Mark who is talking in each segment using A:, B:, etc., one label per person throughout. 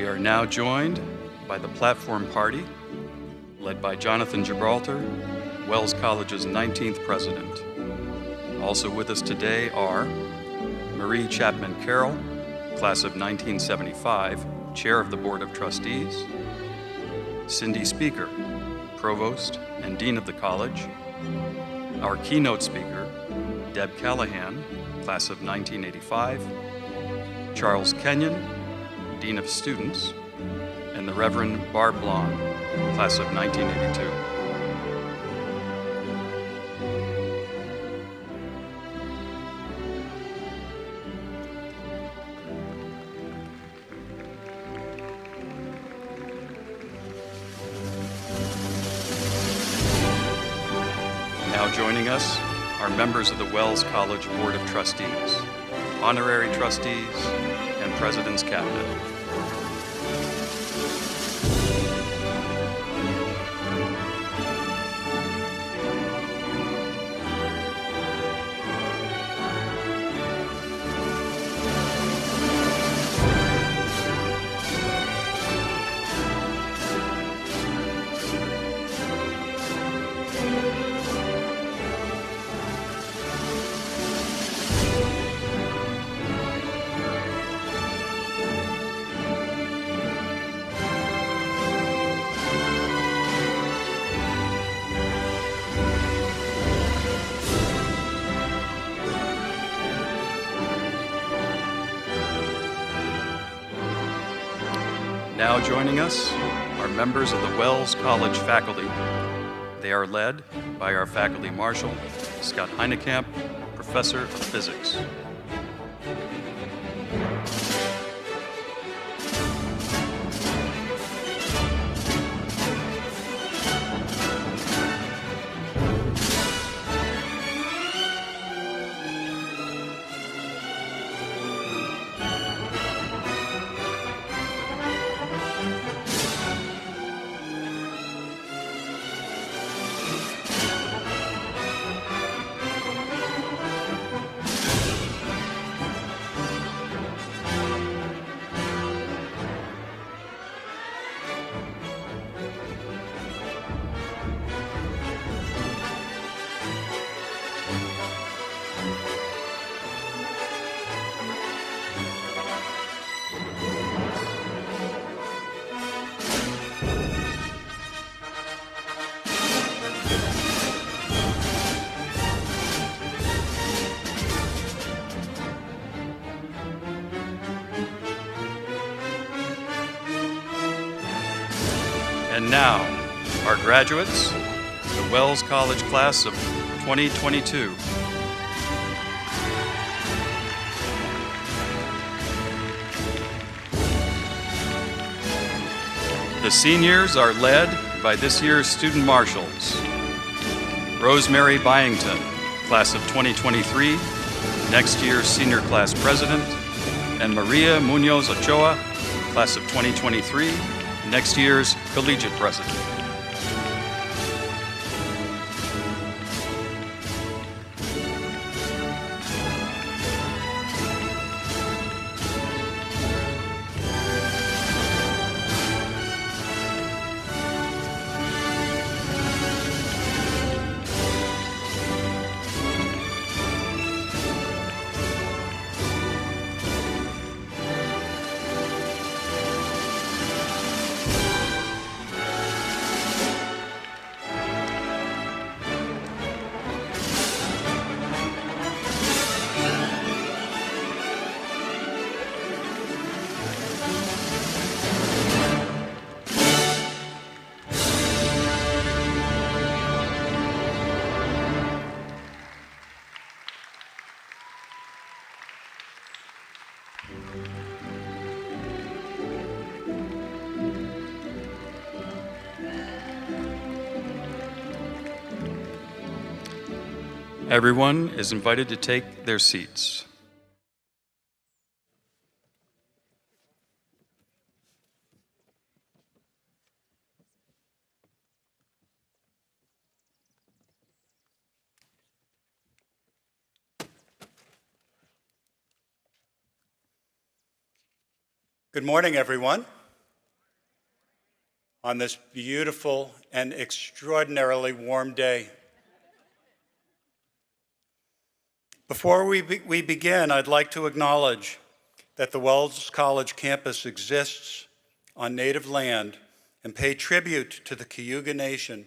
A: We are now joined by the Platform Party, led by Jonathan Gibraltar, Wells College's 19th president. Also with us today are Marie Chapman Carroll, class of 1975, chair of the Board of Trustees, Cindy Speaker, provost and dean of the college, our keynote speaker, Deb Callahan, class of 1985, Charles Kenyon, dean of students, and the Reverend Barb Long, class of 1982. Now joining us are members of the Wells College Board of Trustees, honorary trustees, and President's Cabinet. Now joining us are members of the Wells College faculty. They are led by our faculty marshal, Scott Heinekamp, professor of physics. And now, our graduates, the Wells College class of 2022. The seniors are led by this year's student marshals. Rosemary Byington, class of 2023, next year's senior class president, and Maria Munoz Ochoa, class of 2023, next year's collegiate president. Everyone is invited to take their seats.
B: Good morning, everyone. on this beautiful and extraordinarily warm day. Before we begin, I'd like to acknowledge that the Wells College campus exists on Native land and pay tribute to the Cayuga Nation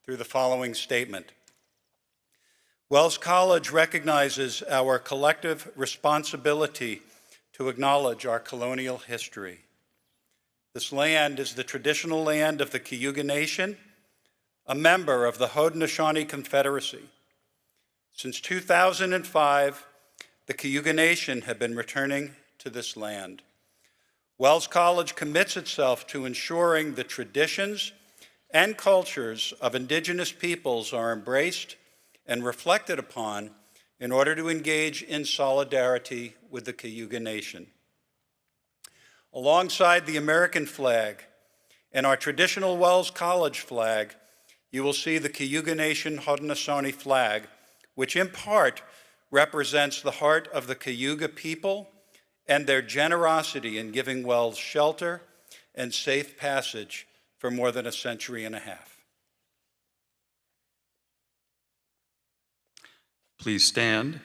B: through the following statement. Wells College recognizes our collective responsibility to acknowledge our colonial history. This land is the traditional land of the Cayuga Nation, a member of the Haudenosaunee Confederacy. Since 2005, the Cayuga Nation have been returning to this land. Wells College commits itself to ensuring the traditions and cultures of Indigenous peoples are embraced and reflected upon in order to engage in solidarity with the Cayuga Nation. Alongside the American flag and our traditional Wells College flag, you will see the Cayuga Nation Haudenosaunee flag, which in part represents the heart of the Cayuga people and their generosity in giving Wells shelter and safe passage for more than a century and a half.
A: Please stand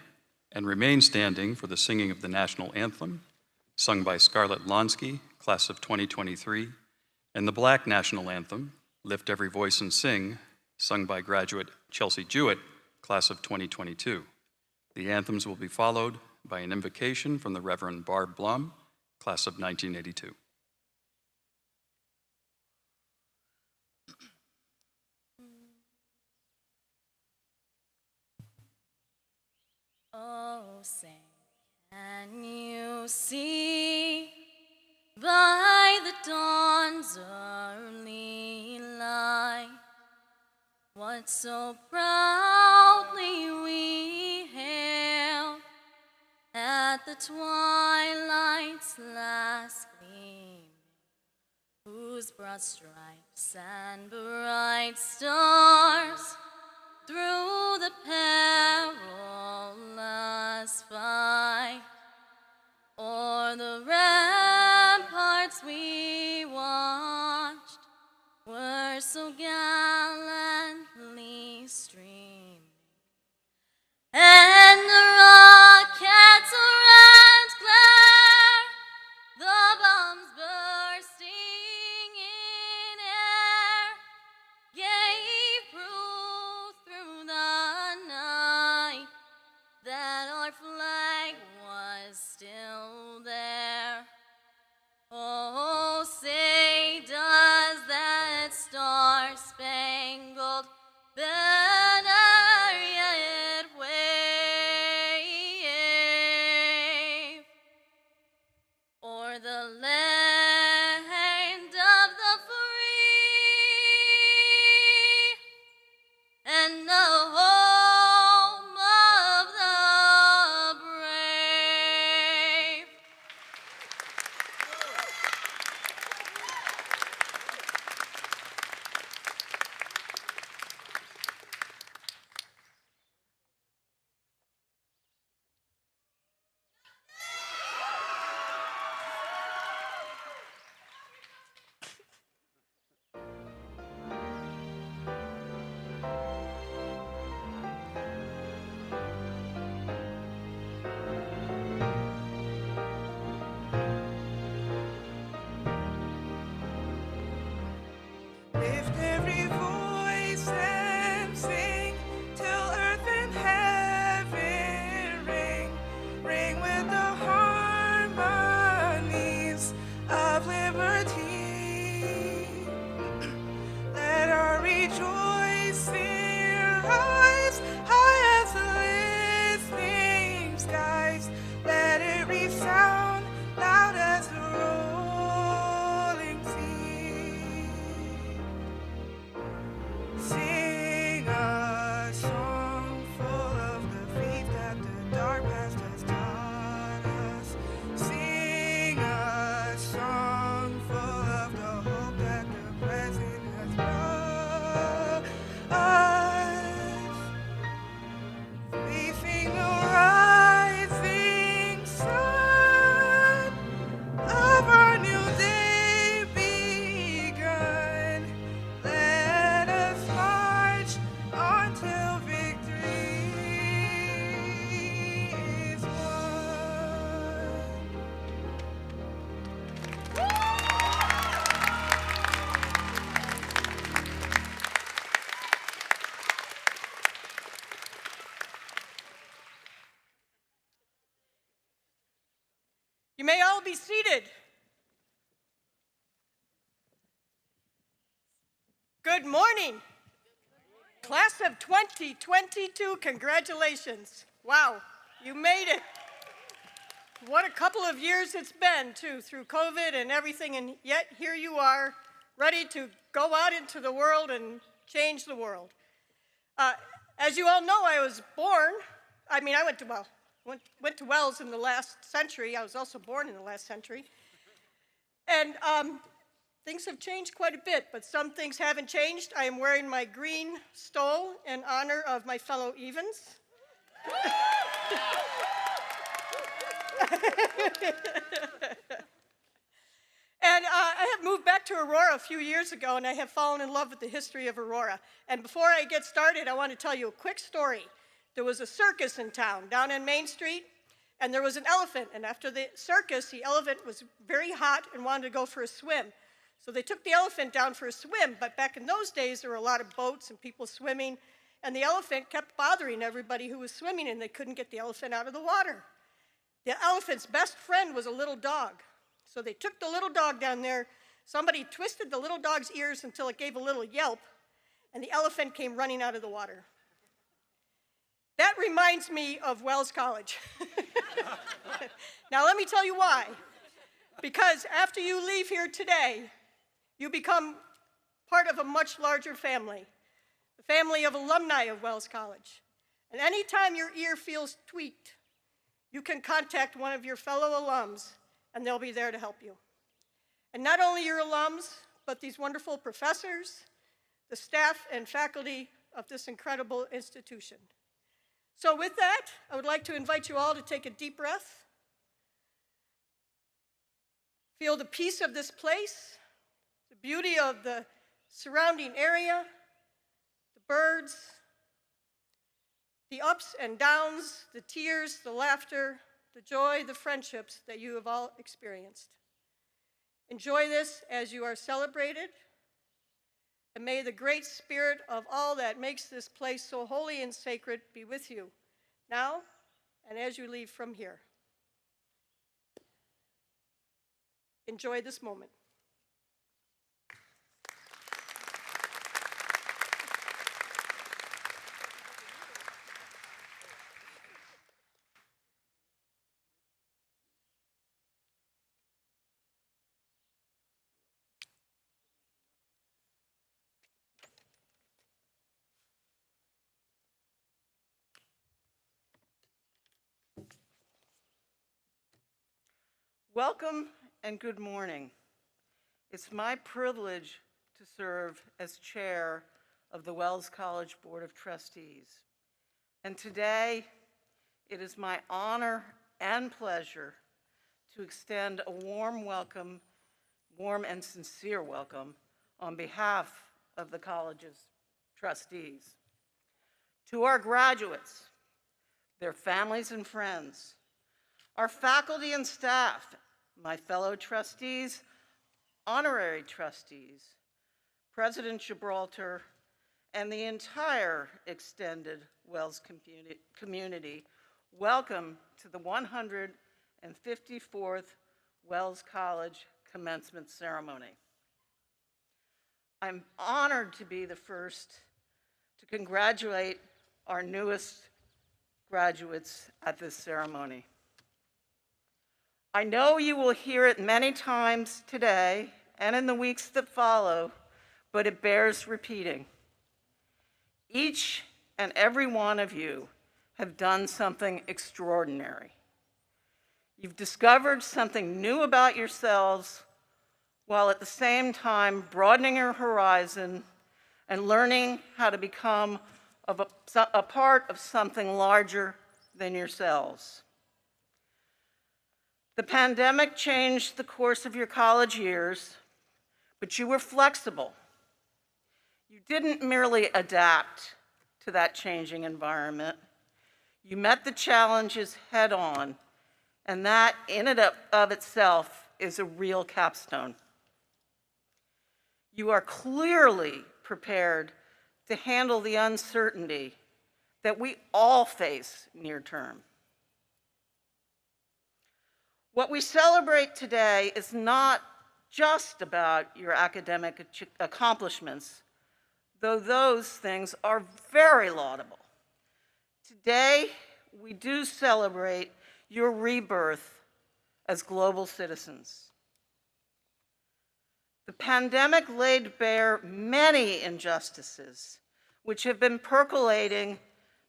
A: and remain standing for the singing of the national anthem, sung by Scarlett Lonsky, class of 2023, and the Black national anthem, Lift Every Voice and Sing, sung by graduate Chelsea Jewett, class of 2022. The anthems will be followed by an invocation from the Reverend Barb Blum, class of 1982.
C: Oh, sing, can you see by the dawn's early light what so proudly we hailed at the twilight's last gleam, whose broad stripes and bright stars through the perilous fight o'er the ramparts we watched were so gallantly streaming, and the rockets' red glare, the bombs bursting in air, gave proof through the night that our flag was still there. Oh, say does that star
D: You may all be seated. Good morning. Class of 2022, congratulations. Wow, you made it. What a couple of years it's been, too, through COVID and everything, and yet here you are, ready to go out into the world and change the world. As you all know, I went to Wells in the last century. I was also born in the last century. And things have changed quite a bit, but some things haven't changed. I am wearing my green stole in honor of my fellow Evans. And I have moved back to Aurora a few years ago, and I have fallen in love with the history of Aurora. And before I get started, I want to tell you a quick story. There was a circus in town, down on Main Street, and there was an elephant. And after the circus, the elephant was very hot and wanted to go for a swim. So they took the elephant down for a swim, but back in those days, there were a lot of boats and people swimming, and the elephant kept bothering everybody who was swimming, and they couldn't get the elephant out of the water. The elephant's best friend was a little dog. So they took the little dog down there. Somebody twisted the little dog's ears until it gave a little yelp, and the elephant came running out of the water. That reminds me of Wells College. Now let me tell you why. Because after you leave here today, you become part of a much larger family, the family of alumni of Wells College. And anytime your ear feels tweaked, you can contact one of your fellow alums, and they'll be there to help you. And not only your alums, but these wonderful professors, the staff and faculty of this incredible institution. So with that, I would like to invite you all to take a deep breath. Feel the peace of this place, the beauty of the surrounding area, the birds, the ups and downs, the tears, the laughter, the joy, the friendships that you have all experienced. Enjoy this as you are celebrated, and may the great spirit of all that makes this place so holy and sacred be with you now and as you leave from here. Enjoy this moment.
E: Welcome and good morning. It's my privilege to serve as chair of the Wells College Board of Trustees. And today, it is my honor and pleasure to extend a warm and sincere welcome on behalf of the college's trustees. To our graduates, their families and friends, our faculty and staff, my fellow trustees, honorary trustees, President Gibraltar, and the entire extended Wells community, welcome to the 154th Wells College Commencement Ceremony. I'm honored to be the first to congratulate our newest graduates at this ceremony. I know you will hear it many times today and in the weeks that follow, but it bears repeating. Each and every one of you have done something extraordinary. You've discovered something new about yourselves while at the same time broadening your horizon and learning how to become a part of something larger than yourselves. The pandemic changed the course of your college years, but you were flexible. You didn't merely adapt to that changing environment. You met the challenges head on, and that in and of itself is a real capstone. You are clearly prepared to handle the uncertainty that we all face near term. What we celebrate today is not just about your academic accomplishments, though those things are very laudable. Today, we do celebrate your rebirth as global citizens. The pandemic laid bare many injustices which have been percolating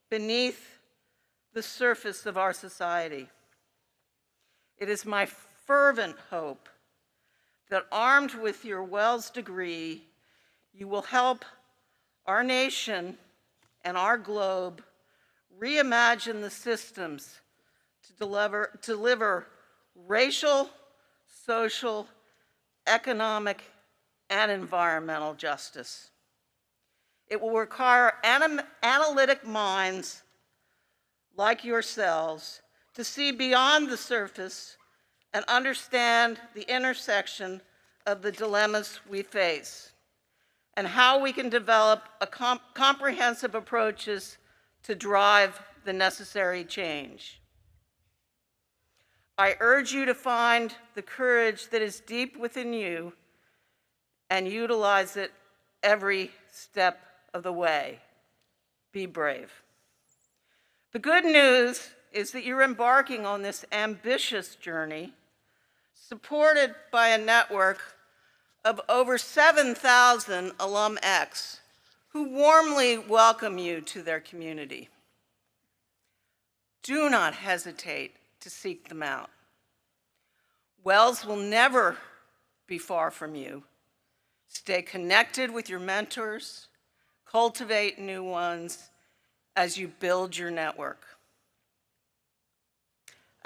E: beneath the surface of our society. It is my fervent hope that armed with your Wells degree, you will help our nation and our globe reimagine the systems to deliver racial, social, economic, and environmental justice. It will require analytic minds like yourselves to see beyond the surface and understand the intersection of the dilemmas we face and how we can develop comprehensive approaches to drive the necessary change. I urge you to find the courage that is deep within you and utilize it every step of the way. Be brave. The good news is that you're embarking on this ambitious journey, supported by a network of over 7,000 alum-ex who warmly welcome you to their community. Do not hesitate to seek them out. Wells will never be far from you. Stay connected with your mentors, cultivate new ones as you build your network.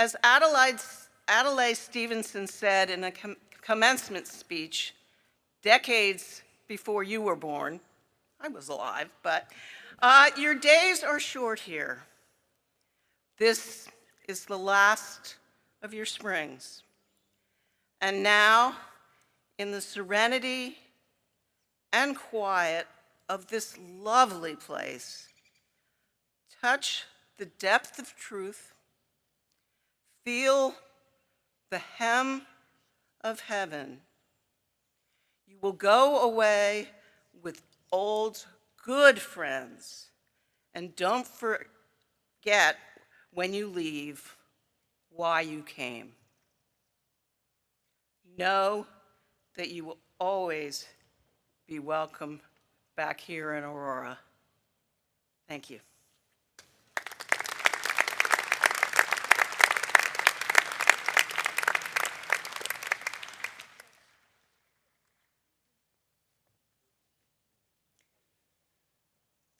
E: As Adlai Stevenson said in a commencement speech decades before you were born, I was alive, but your days are short here. This is the last of your springs. And now, in the serenity and quiet of this lovely place, touch the depth of truth, feel the hem of heaven. You will go away with old, good friends, and don't forget when you leave why you came. Know that you will always be welcome back here in Aurora. Thank you.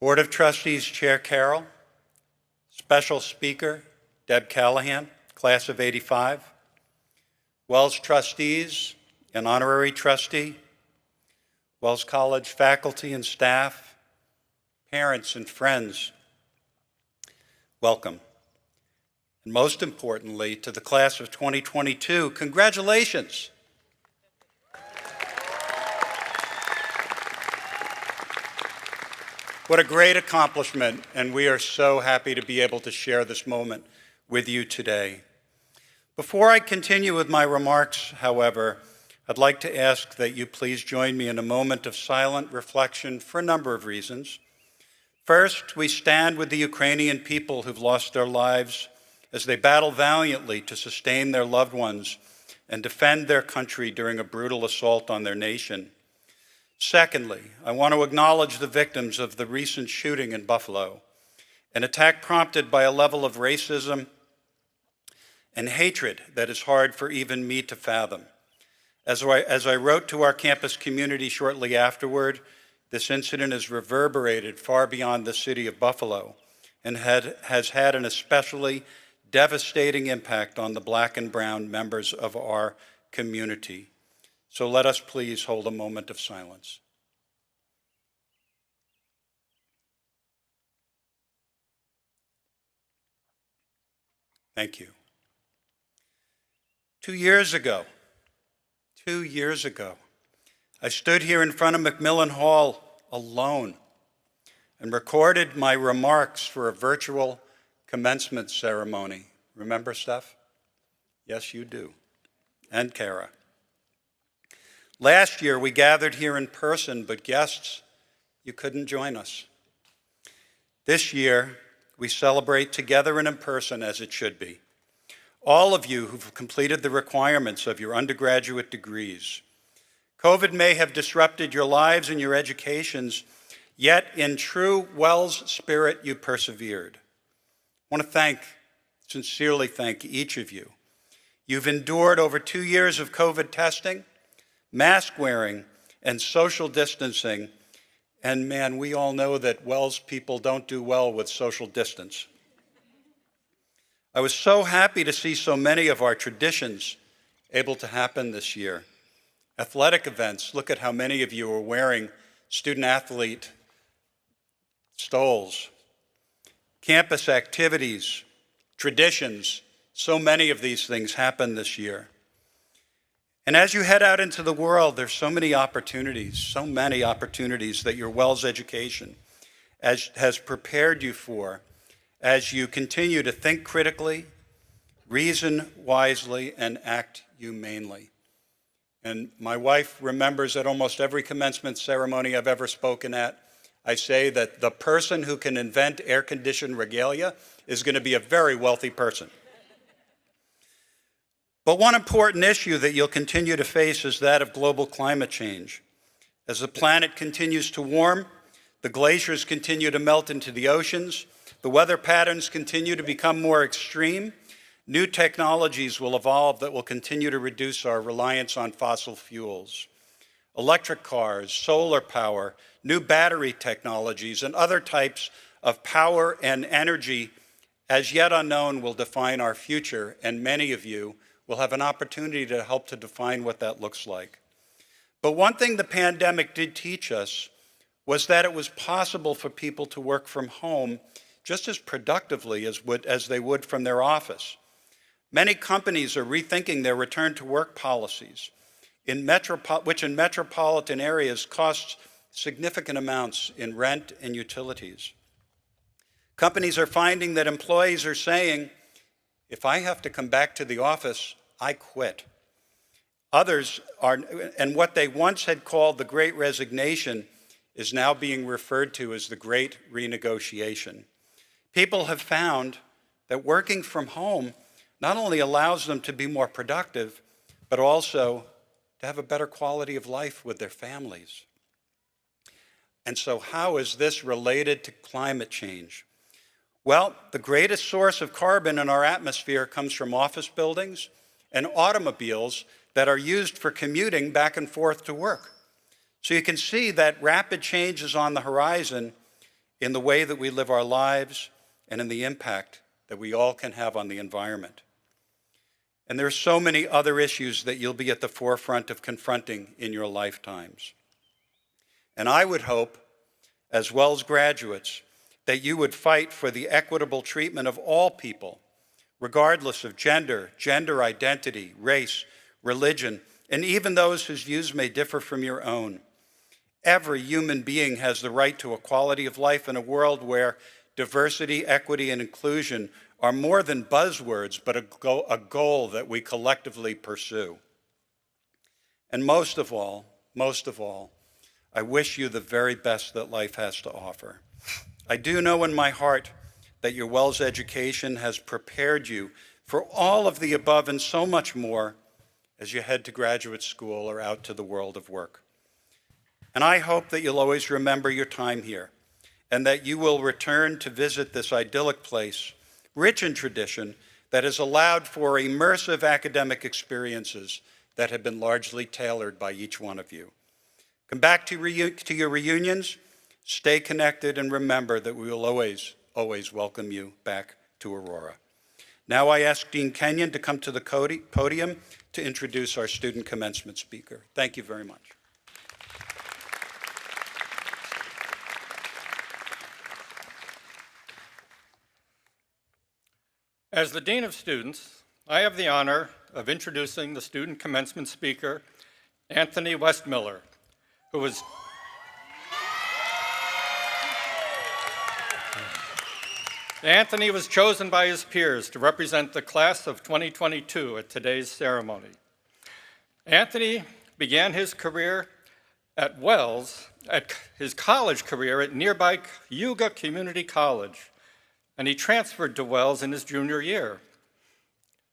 B: Board of Trustees Chair Carroll, Special Speaker Deb Callahan, Class of '85, Wells Trustees and Honorary Trustee, Wells College faculty and staff, parents and friends, welcome. And most importantly, to the class of 2022, congratulations. What a great accomplishment, and we are so happy to be able to share this moment with you today. Before I continue with my remarks, however, I'd like to ask that you please join me in a moment of silent reflection for a number of reasons. First, we stand with the Ukrainian people who've lost their lives as they battle valiantly to sustain their loved ones and defend their country during a brutal assault on their nation. Secondly, I want to acknowledge the victims of the recent shooting in Buffalo, an attack prompted by a level of racism and hatred that is hard for even me to fathom. As I wrote to our campus community shortly afterward, this incident has reverberated far beyond the city of Buffalo and has had an especially devastating impact on the Black and brown members of our community. So let us please hold a moment of silence. Thank you. 2 years ago, I stood here in front of Macmillan Hall alone and recorded my remarks for a virtual commencement ceremony. Remember, Steph? Yes, you do. And Kara. Last year, we gathered here in person, but guests, you couldn't join us. This year, we celebrate together and in person as it should be. All of you who've completed the requirements of your undergraduate degrees. COVID may have disrupted your lives and your educations, yet in true Wells spirit, you persevered. I want to sincerely thank each of you. You've endured over 2 years of COVID testing, mask wearing, and social distancing. And man, we all know that Wells people don't do well with social distance. I was so happy to see so many of our traditions able to happen this year. Athletic events, look at how many of you are wearing student-athlete stoles. Campus activities, traditions, so many of these things happen this year. And as you head out into the world, there's so many opportunities that your Wells education has prepared you for as you continue to think critically, reason wisely, and act humanely. And my wife remembers at almost every commencement ceremony I've ever spoken at, I say that the person who can invent air-conditioned regalia is going to be a very wealthy person. But one important issue that you'll continue to face is that of global climate change. As the planet continues to warm, the glaciers continue to melt into the oceans, the weather patterns continue to become more extreme, new technologies will evolve that will continue to reduce our reliance on fossil fuels. Electric cars, solar power, new battery technologies, and other types of power and energy as yet unknown will define our future, and many of you will have an opportunity to help to define what that looks like. But one thing the pandemic did teach us was that it was possible for people to work from home just as productively as they would from their office. Many companies are rethinking their return to work policies, which in metropolitan areas costs significant amounts in rent and utilities. Companies are finding that employees are saying, if I have to come back to the office, I quit. Others are, and what they once had called the Great Resignation is now being referred to as the Great Renegotiation. People have found that working from home not only allows them to be more productive, but also to have a better quality of life with their families. And so how is this related to climate change? Well, the greatest source of carbon in our atmosphere comes from office buildings and automobiles that are used for commuting back and forth to work. So you can see that rapid change is on the horizon in the way that we live our lives and in the impact that we all can have on the environment. And there are so many other issues that you'll be at the forefront of confronting in your lifetimes. And I would hope, as Wells graduates, that you would fight for the equitable treatment of all people, regardless of gender, gender identity, race, religion, and even those whose views may differ from your own. Every human being has the right to a quality of life in a world where diversity, equity, and inclusion are more than buzzwords, but a goal that we collectively pursue. And most of all, I wish you the very best that life has to offer. I do know in my heart that your Wells education has prepared you for all of the above and so much more as you head to graduate school or out to the world of work. And I hope that you'll always remember your time here and that you will return to visit this idyllic place, rich in tradition, that has allowed for immersive academic experiences that have been largely tailored by each one of you. Come back to your reunions, stay connected, and remember that we will always welcome you back to Aurora. Now I ask Dean Kenyon to come to the podium to introduce our student commencement speaker. Thank you very much.
F: As the Dean of Students, I have the honor of introducing the student commencement speaker, Anthony Westmiller, who is Anthony was chosen by his peers to represent the class of 2022 at today's ceremony. Anthony began his career at his college career at nearby Cayuga Community College, and he transferred to Wells in his junior year.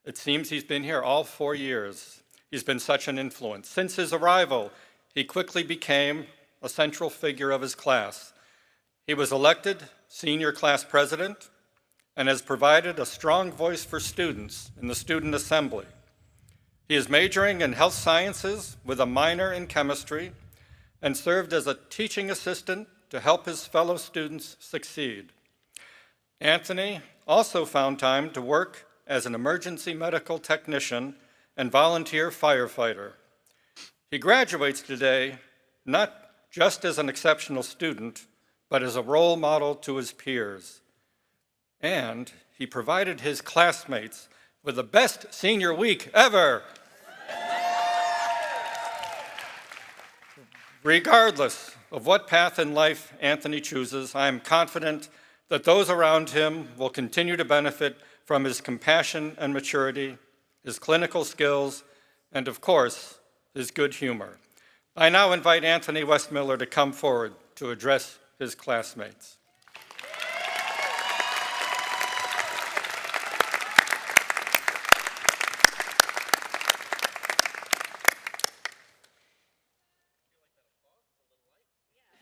F: It seems he's been here all 4 years. He's been such an influence. Since his arrival, he quickly became a central figure of his class. He was elected senior class president and has provided a strong voice for students in the student assembly. He is majoring in health sciences with a minor in chemistry and served as a teaching assistant to help his fellow students succeed. Anthony also found time to work as an emergency medical technician and volunteer firefighter. He graduates today not just as an exceptional student, but as a role model to his peers. And he provided his classmates with the best senior week ever. Regardless of what path in life Anthony chooses, I am confident that those around him will continue to benefit from his compassion and maturity, his clinical skills, and of course, his good humor. I now invite Anthony Westmiller to come forward to address his classmates.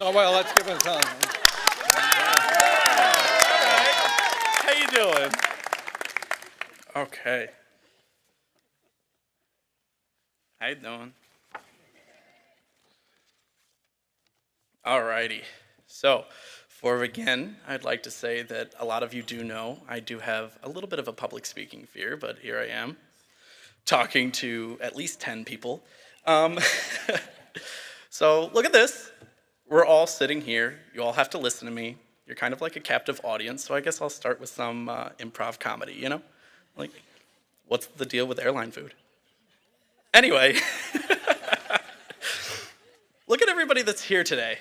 F: Oh, well, let's give him some.
G: How you doing? Okay. How you doing? Alrighty. So, before we begin, I'd like to say that a lot of you do know I do have a little bit of a public speaking fear, but here I am, talking to at least 10 people. So, look at this. We're all sitting here. You all have to listen to me. You're kind of like a captive audience, so I guess I'll start with some improv comedy, you know? Like, what's the deal with airline food? Anyway, look at everybody that's here today.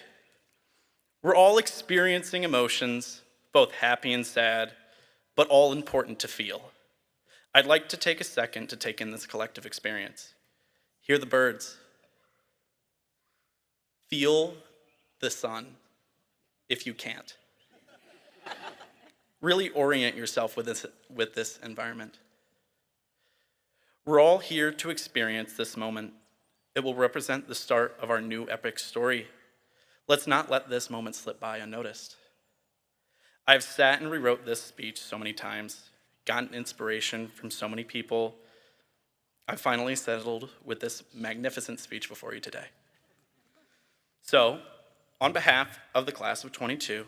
G: We're all experiencing emotions, both happy and sad, but all important to feel. I'd like to take a second to take in this collective experience. Hear the birds. Feel the sun, if you can't. Really orient yourself with this environment. We're all here to experience this moment. It will represent the start of our new epic story. Let's not let this moment slip by unnoticed. I've sat and rewrote this speech so many times, gotten inspiration from so many people. I've finally settled with this magnificent speech before you today. So, on behalf of the class of 22,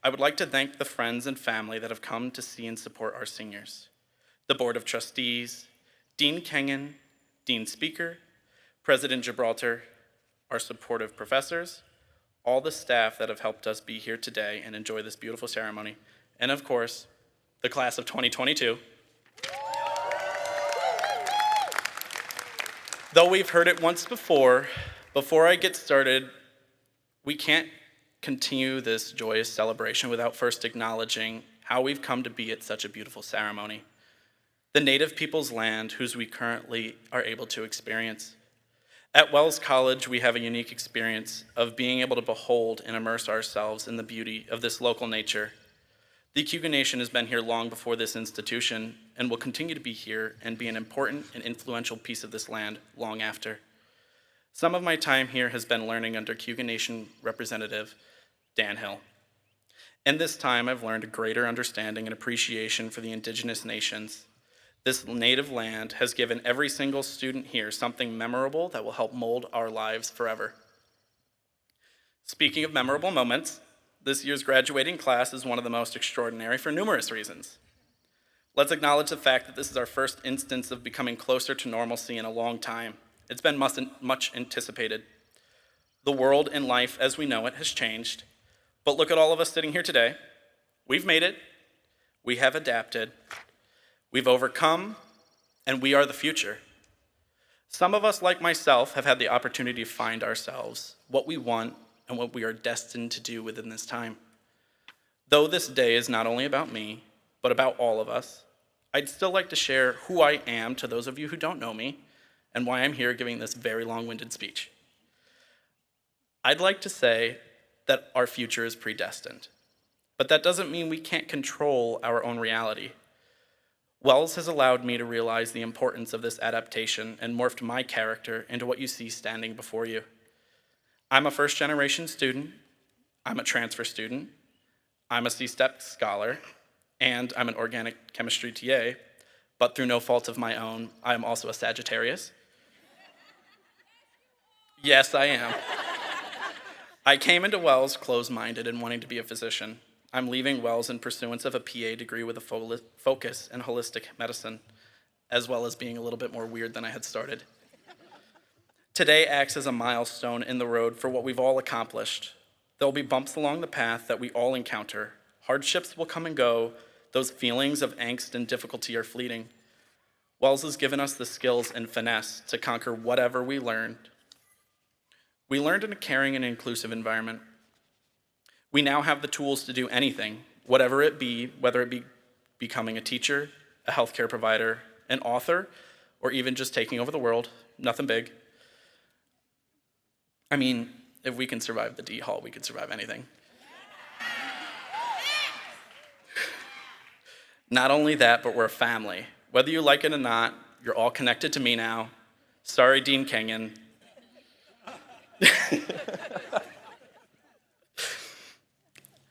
G: I would like to thank the friends and family that have come to see and support our seniors, the Board of Trustees, Dean Kengan, Dean Speaker, President Gibraltar, our supportive professors, all the staff that have helped us be here today and enjoy this beautiful ceremony, and of course, the class of 2022. Though we've heard it once before I get started, we can't continue this joyous celebration without first acknowledging how we've come to be at such a beautiful ceremony. The native people's land, whose we currently are able to experience. At Wells College, we have a unique experience of being able to behold and immerse ourselves in the beauty of this local nature. The Cayuga Nation has been here long before this institution and will continue to be here and be an important and influential piece of this land long after. Some of my time here has been learning under Cayuga Nation Representative Dan Hill. In this time, I've learned a greater understanding and appreciation for the indigenous nations. This native land has given every single student here something memorable that will help mold our lives forever. Speaking of memorable moments, this year's graduating class is one of the most extraordinary for numerous reasons. Let's acknowledge the fact that this is our first instance of becoming closer to normalcy in a long time. It's been much anticipated. The world and life as we know it has changed, but look at all of us sitting here today. We've made it, we have adapted, we've overcome, and we are the future. Some of us, like myself, have had the opportunity to find ourselves, what we want, and what we are destined to do within this time. Though this day is not only about me, but about all of us, I'd still like to share who I am to those of you who don't know me and why I'm here giving this very long-winded speech. I'd like to say that our future is predestined, but that doesn't mean we can't control our own reality. Wells has allowed me to realize the importance of this adaptation and morphed my character into what you see standing before you. I'm a first-generation student, I'm a transfer student, I'm a C-STEP scholar, and I'm an organic chemistry TA, but through no fault of my own, I am also a Sagittarius. Yes, I am. I came into Wells closed-minded and wanting to be a physician. I'm leaving Wells in pursuance of a PA degree with a focus in holistic medicine, as well as being a little bit more weird than I had started. Today acts as a milestone in the road for what we've all accomplished. There'll be bumps along the path that we all encounter. Hardships will come and go. Those feelings of angst and difficulty are fleeting. Wells has given us the skills and finesse to conquer whatever we learned. We learned in a caring and inclusive environment. We now have the tools to do anything, whatever it be, whether it be becoming a teacher, a healthcare provider, an author, or even just taking over the world. Nothing big. I mean, if we can survive the D Hall, we can survive anything. Not only that, but we're a family. Whether you like it or not, you're all connected to me now. Sorry, Dean Kenyon.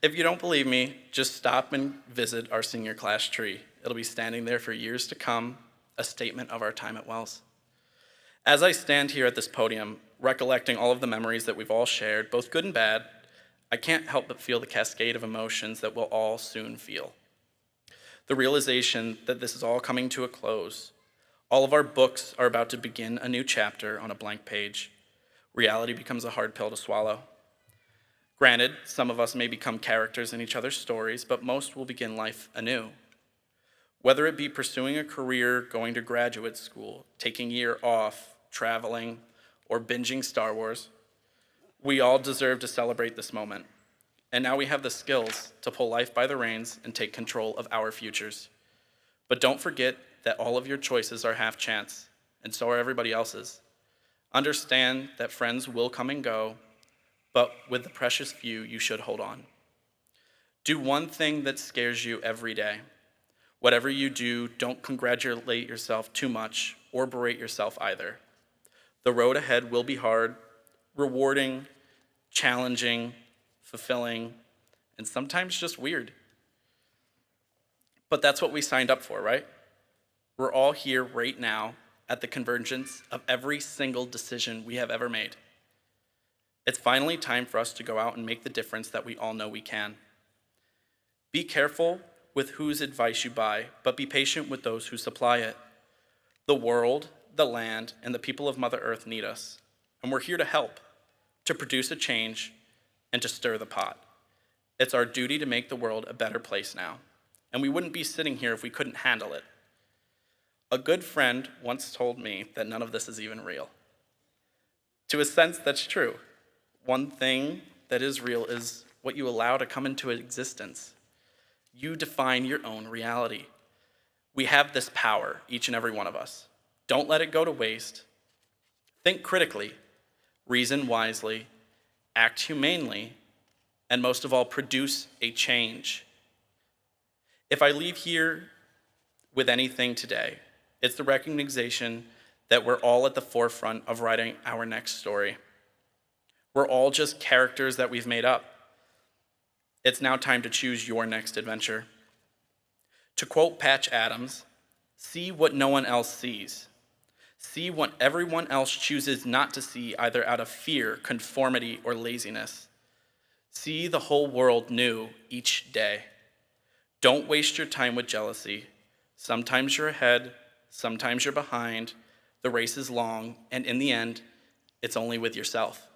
G: If you don't believe me, just stop and visit our senior class tree. It'll be standing there for years to come, a statement of our time at Wells. As I stand here at this podium, recollecting all of the memories that we've all shared, both good and bad, I can't help but feel the cascade of emotions that we'll all soon feel. The realization that this is all coming to a close. All of our books are about to begin a new chapter on a blank page. Reality becomes a hard pill to swallow. Granted, some of us may become characters in each other's stories, but most will begin life anew. Whether it be pursuing a career, going to graduate school, taking a year off, traveling, or binging Star Wars, we all deserve to celebrate this moment. And now we have the skills to pull life by the reins and take control of our futures. But don't forget that all of your choices are half chance, and so are everybody else's. Understand that friends will come and go, but with the precious few, you should hold on. Do one thing that scares you every day. Whatever you do, don't congratulate yourself too much or berate yourself either. The road ahead will be hard, rewarding, challenging, fulfilling, and sometimes just weird. But that's what we signed up for, right? We're all here right now at the convergence of every single decision we have ever made. It's finally time for us to go out and make the difference that we all know we can. Be careful with whose advice you buy, but be patient with those who supply it. The world, the land, and the people of Mother Earth need us, and we're here to help, to produce a change, and to stir the pot. It's our duty to make the world a better place now, and we wouldn't be sitting here if we couldn't handle it. A good friend once told me that none of this is even real. To a sense, that's true. One thing that is real is what you allow to come into existence. You define your own reality. We have this power, each and every one of us. Don't let it go to waste. Think critically, reason wisely, act humanely, and most of all, produce a change. If I leave here with anything today, it's the recognition that we're all at the forefront of writing our next story. We're all just characters that we've made up. It's now time to choose your next adventure. To quote Patch Adams, see what no one else sees. See what everyone else chooses not to see, either out of fear, conformity, or laziness. See the whole world new each day. Don't waste your time with jealousy. Sometimes you're ahead, sometimes you're behind. The race is long, and in the end, it's only with yourself.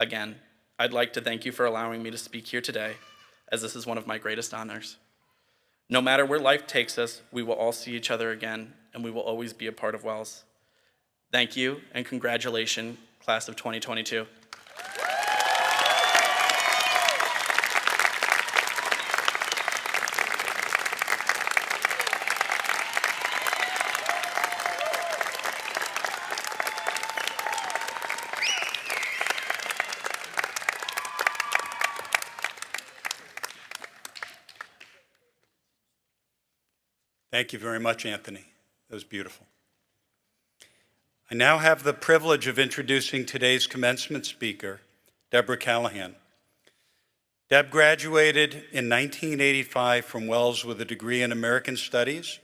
G: Again, I'd like to thank you for allowing me to speak here today, as this is one of my greatest honors. No matter where life takes us, we will all see each other again, and we will always be a part of Wells. Thank you, and congratulations, class of 2022.
B: Thank you very much, Anthony. That was beautiful. I now have the privilege of introducing today's commencement speaker, Deborah Callahan. Deb graduated in 1985 from Wells with a degree in American Studies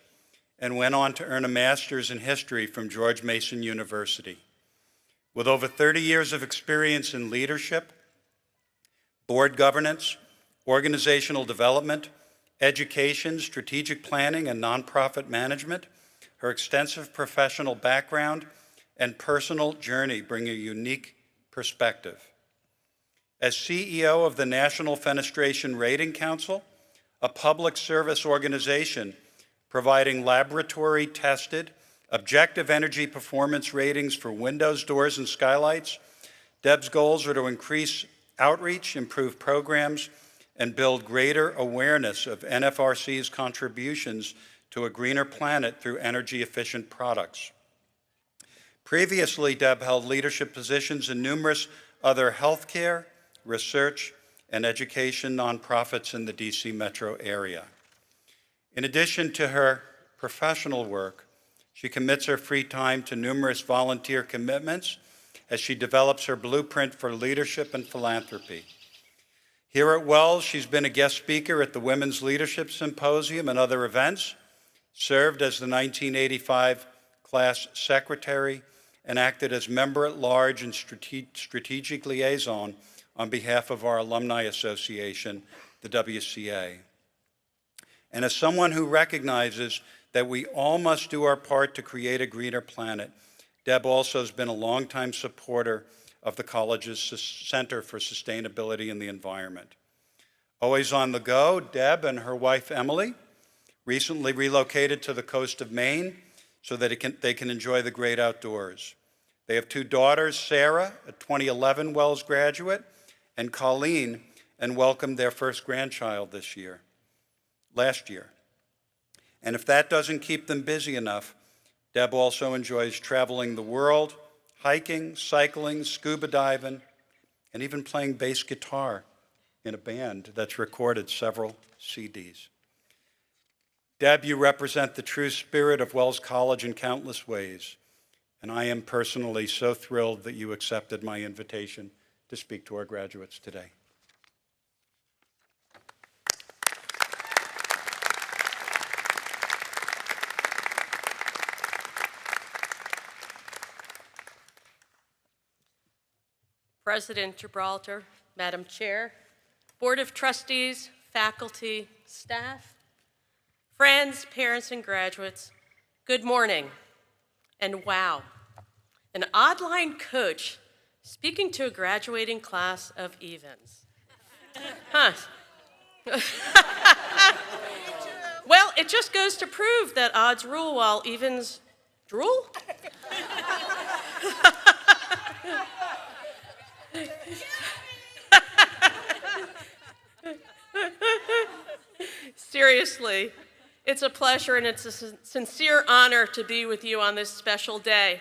B: and went on to earn a master's in history from George Mason University. With over 30 years of experience in leadership, board governance, organizational development, education, strategic planning, and nonprofit management, her extensive professional background and personal journey bring a unique perspective. As CEO of the National Fenestration Rating Council, a public service organization providing laboratory-tested, objective energy performance ratings for windows, doors, and skylights, Deb's goals are to increase outreach, improve programs, and build greater awareness of NFRC's contributions to a greener planet through energy-efficient products. Previously, Deb held leadership positions in numerous other healthcare, research, and education nonprofits in the DC metro area. In addition to her professional work, she commits her free time to numerous volunteer commitments as she develops her blueprint for leadership and philanthropy. Here at Wells, she's been a guest speaker at the Women's Leadership Symposium and other events, served as the 1985 class secretary, and acted as member-at-large and strategic liaison on behalf of our alumni association, the WCA. And as someone who recognizes that we all must do our part to create a greener planet, Deb also has been a longtime supporter of the college's Center for Sustainability and the Environment. Always on the go, Deb and her wife, Emily, recently relocated to the coast of Maine so that they can enjoy the great outdoors. They have two daughters, Sarah, a 2011 Wells graduate, and Colleen, and welcomed their first grandchild last year. And if that doesn't keep them busy enough, Deb also enjoys traveling the world, hiking, cycling, scuba diving, and even playing bass guitar in a band that's recorded several CDs. Deb, you represent the true spirit of Wells College in countless ways, and I am personally so thrilled that you accepted my invitation to speak to our graduates today.
H: President Gibraltar, Madam Chair, Board of Trustees, faculty, staff, friends, parents, and graduates, good morning. And wow, an odd-line coach speaking to a graduating class of evens. Huh. Well, it just goes to prove that odds rule while evens drool. Seriously, it's a pleasure and it's a sincere honor to be with you on this special day.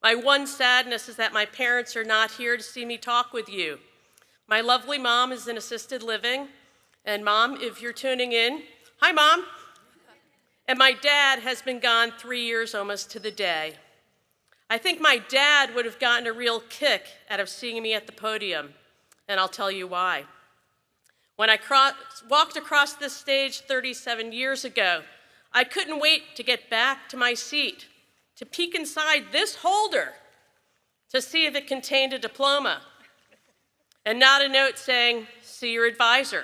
H: My one sadness is that my parents are not here to see me talk with you. My lovely mom is in assisted living, and Mom, if you're tuning in, hi Mom. And my dad has been gone 3 years almost to the day. I think my dad would have gotten a real kick out of seeing me at the podium, and I'll tell you why. When I walked across this stage 37 years ago, I couldn't wait to get back to my seat, to peek inside this holder, to see if it contained a diploma, and not a note saying, see your advisor.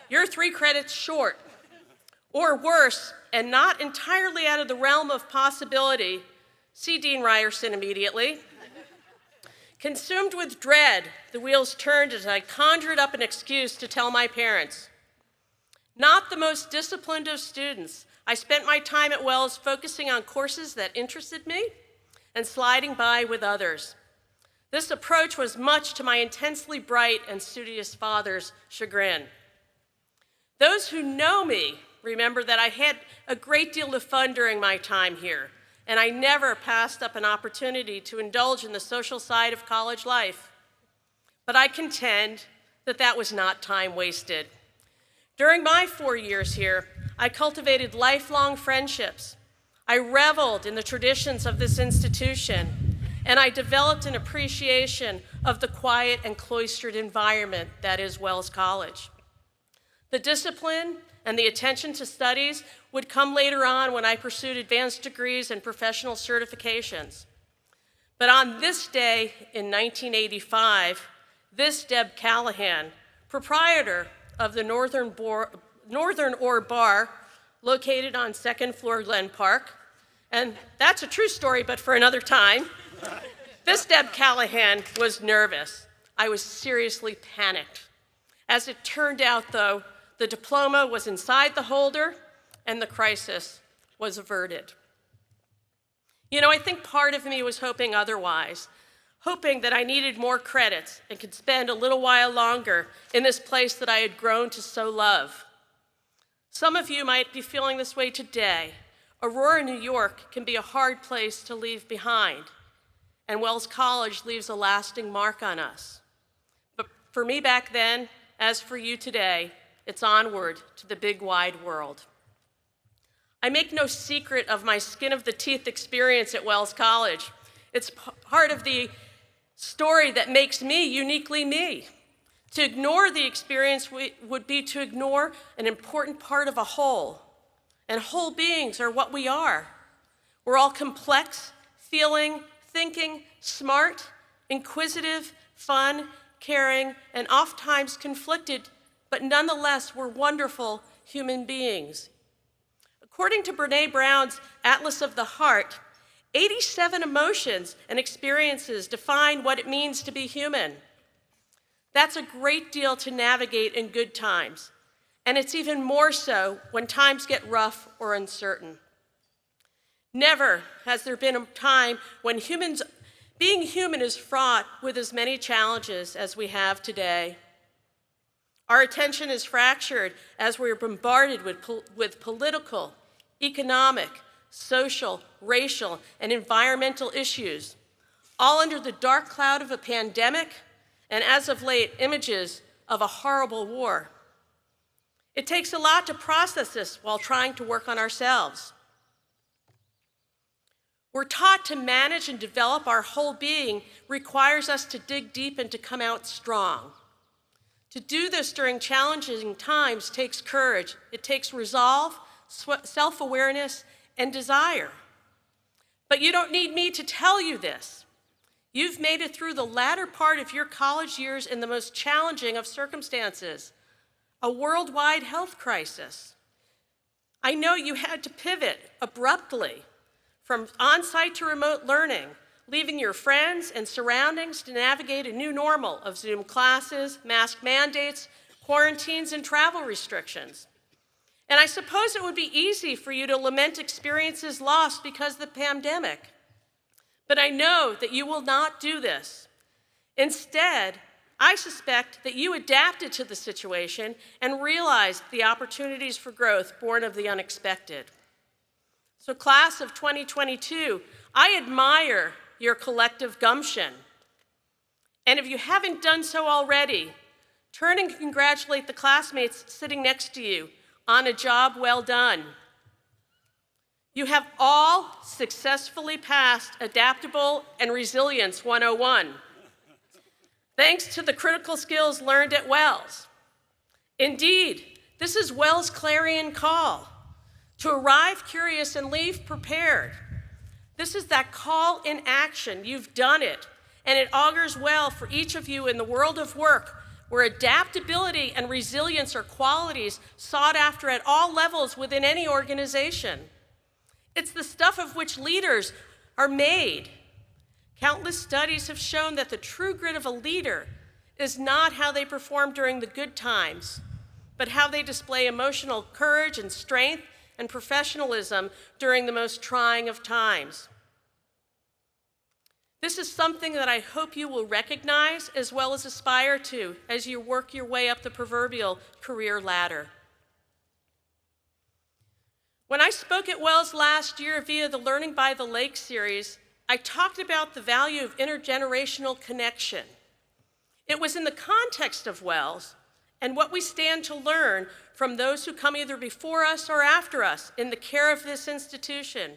H: You're 3 credits short, or worse, and not entirely out of the realm of possibility, see Dean Ryerson immediately. Consumed with dread, the wheels turned as I conjured up an excuse to tell my parents. Not the most disciplined of students, I spent my time at Wells focusing on courses that interested me and sliding by with others. This approach was much to my intensely bright and studious father's chagrin. Those who know me remember that I had a great deal of fun during my time here, and I never passed up an opportunity to indulge in the social side of college life. But I contend that that was not time wasted. During my 4 years here, I cultivated lifelong friendships. I reveled in the traditions of this institution, and I developed an appreciation of the quiet and cloistered environment that is Wells College. The discipline and the attention to studies would come later on when I pursued advanced degrees and professional certifications. But on this day in 1985, this Deb Callahan, proprietor of the Northern Ore Bar, located on 2nd floor Glen Park, and that's a true story, but for another time. This Deb Callahan was nervous. I was seriously panicked. As it turned out, though, the diploma was inside the holder, and the crisis was averted. You know, I think part of me was hoping otherwise, hoping that I needed more credits and could spend a little while longer in this place that I had grown to so love. Some of you might be feeling this way today. Aurora, New York can be a hard place to leave behind, and Wells College leaves a lasting mark on us. But for me back then, as for you today, it's onward to the big wide world. I make no secret of my skin of the teeth experience at Wells College. It's part of the story that makes me uniquely me. To ignore the experience would be to ignore an important part of a whole. And whole beings are what we are. We're all complex, feeling, thinking, smart, inquisitive, fun, caring, and oftentimes conflicted, but nonetheless, we're wonderful human beings. According to Brené Brown's Atlas of the Heart, 87 emotions and experiences define what it means to be human. That's a great deal to navigate in good times, and it's even more so when times get rough or uncertain. Never has there been a time when being human is fraught with as many challenges as we have today. Our attention is fractured as we're bombarded with political, economic, social, racial, and environmental issues, all under the dark cloud of a pandemic, and as of late, images of a horrible war. It takes a lot to process this while trying to work on ourselves. We're taught to manage and develop our whole being requires us to dig deep and to come out strong. To do this during challenging times takes courage. It takes resolve, self-awareness, and desire. But you don't need me to tell you this. You've made it through the latter part of your college years in the most challenging of circumstances, a worldwide health crisis. I know you had to pivot abruptly from on-site to remote learning, leaving your friends and surroundings to navigate a new normal of Zoom classes, mask mandates, quarantines, and travel restrictions. And I suppose it would be easy for you to lament experiences lost because of the pandemic. But I know that you will not do this. Instead, I suspect that you adapted to the situation and realized the opportunities for growth born of the unexpected. So class of 2022, I admire your collective gumption. And if you haven't done so already, turn and congratulate the classmates sitting next to you on a job well done. You have all successfully passed Adaptable and Resilience 101, thanks to the critical skills learned at Wells. Indeed, this is Wells' clarion call, to arrive curious and leave prepared. This is that call in action. You've done it, and it augurs well for each of you in the world of work, where adaptability and resilience are qualities sought after at all levels within any organization. It's the stuff of which leaders are made. Countless studies have shown that the true grit of a leader is not how they perform during the good times, but how they display emotional courage and strength and professionalism during the most trying of times. This is something that I hope you will recognize as well as aspire to as you work your way up the proverbial career ladder. When I spoke at Wells last year via the Learning by the Lake series, I talked about the value of intergenerational connection. It was in the context of Wells and what we stand to learn from those who come either before us or after us in the care of this institution,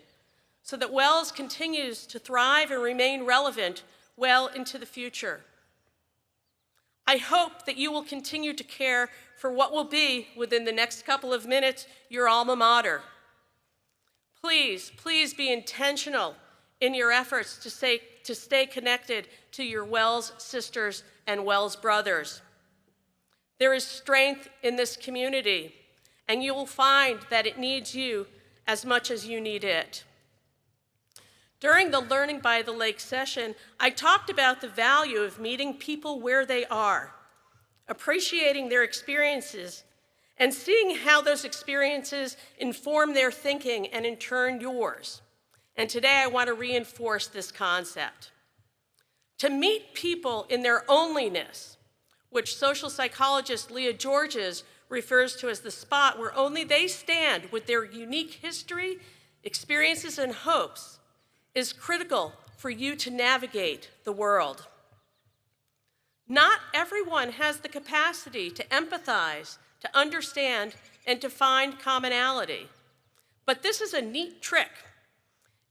H: so that Wells continues to thrive and remain relevant well into the future. I hope that you will continue to care for what will be, within the next couple of minutes, your alma mater. Please, please be intentional in your efforts to stay connected to your Wells sisters and Wells brothers. There is strength in this community, and you will find that it needs you as much as you need it. During the Learning by the Lake session, I talked about the value of meeting people where they are, appreciating their experiences, and seeing how those experiences inform their thinking and in turn yours. And today I want to reinforce this concept. To meet people in their onlyness, which social psychologist Leah Georges refers to as the spot where only they stand with their unique history, experiences, and hopes, is critical for you to navigate the world. Not everyone has the capacity to empathize, to understand, and to find commonality. But this is a neat trick,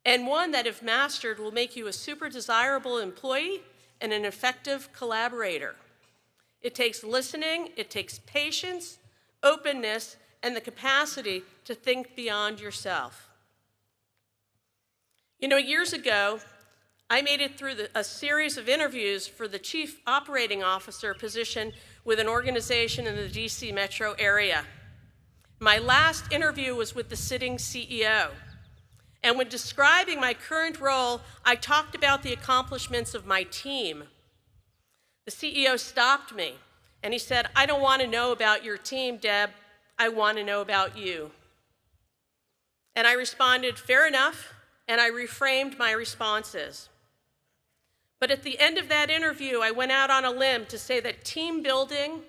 H: and one that, if mastered, will make you a super desirable employee and an effective collaborator. It takes listening, it takes patience, openness, and the capacity to think beyond yourself. You know, years ago, I made it through a series of interviews for the Chief Operating Officer position with an organization in the DC metro area. My last interview was with the sitting CEO. And when describing my current role, I talked about the accomplishments of my team. The CEO stopped me, and he said, "I don't want to know about your team, Deb. I want to know about you." And I responded, "Fair enough," and I reframed my responses. But at the end of that interview, I went out on a limb to say that team building,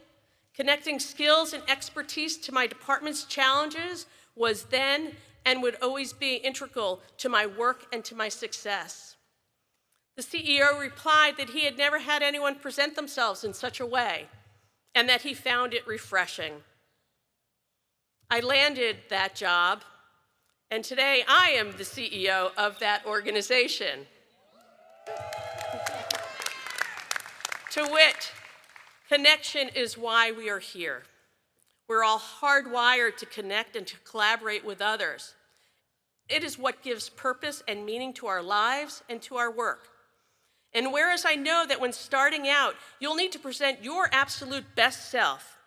H: connecting skills and expertise to my department's challenges, was then and would always be integral to my work and to my success. The CEO replied that he had never had anyone present themselves in such a way, and that he found it refreshing. I landed that job, and today I am the CEO of that organization. To wit, connection is why we are here. We're all hardwired to connect and to collaborate with others. It is what gives purpose and meaning to our lives and to our work. And whereas I know that when starting out, you'll need to present your absolute best self,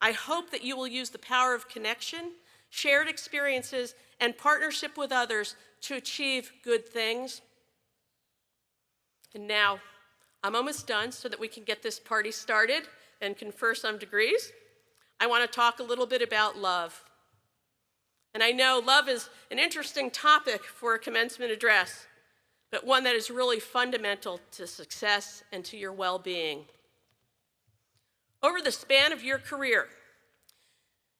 H: I hope that you will use the power of connection, shared experiences, and partnership with others to achieve good things. And now, I'm almost done so that we can get this party started and confer some degrees. I want to talk a little bit about love. And I know love is an interesting topic for a commencement address, but one that is really fundamental to success and to your well-being. Over the span of your career,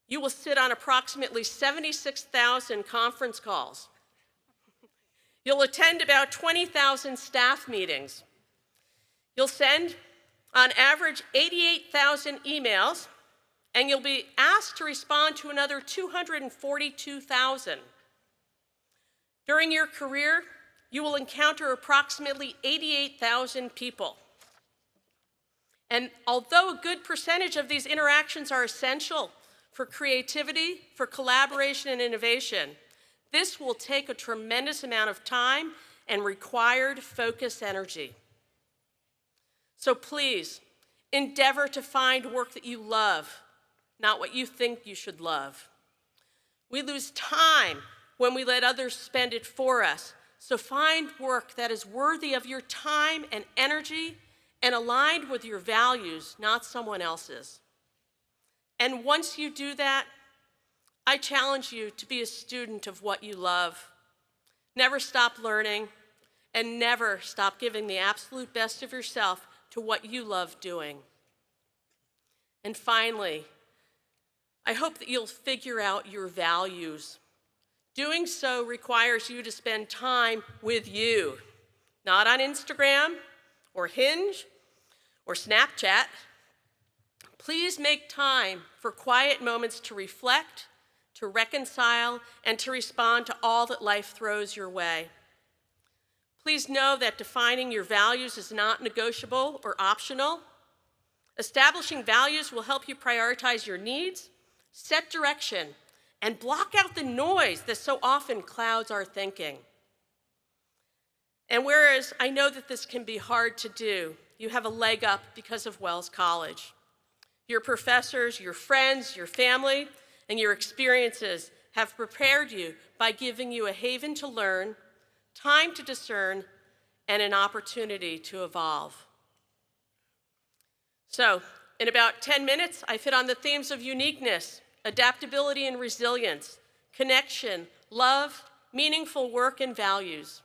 H: you will sit on approximately 76,000 conference calls. You'll attend about 20,000 staff meetings. You'll send, on average, 88,000 emails, and you'll be asked to respond to another 242,000. During your career, you will encounter approximately 88,000 people. And although a good percentage of these interactions are essential for creativity, for collaboration and innovation, this will take a tremendous amount of time and required focused energy. So please, endeavor to find work that you love, not what you think you should love. We lose time when we let others spend it for us, so find work that is worthy of your time and energy and aligned with your values, not someone else's. And once you do that, I challenge you to be a student of what you love. Never stop learning, and never stop giving the absolute best of yourself to what you love doing. And finally, I hope that you'll figure out your values. Doing so requires you to spend time with you, not on Instagram or Hinge or Snapchat, please make time for quiet moments to reflect, to reconcile, and to respond to all that life throws your way. Please know that defining your values is not negotiable or optional. Establishing values will help you prioritize your needs, set direction, and block out the noise that so often clouds our thinking. And whereas I know that this can be hard to do, you have a leg up because of Wells College. Your professors, your friends, your family, and your experiences have prepared you by giving you a haven to learn, time to discern, and an opportunity to evolve. So, in about 10 minutes, I've hit on the themes of uniqueness, adaptability and resilience, connection, love, meaningful work, and values.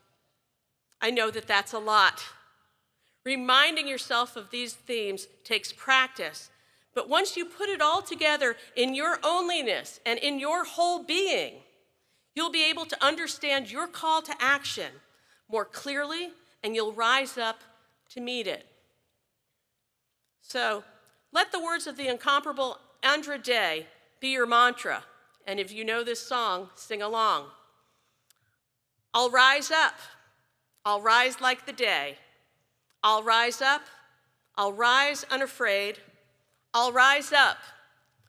H: I know that that's a lot. Reminding yourself of these themes takes practice, but once you put it all together in your ownliness and in your whole being, you'll be able to understand your call to action more clearly, and you'll rise up to meet it. So, let the words of the incomparable Andra Day be your mantra, and if you know this song, sing along. I'll rise up. I'll rise like the day. I'll rise up. I'll rise unafraid. I'll rise up,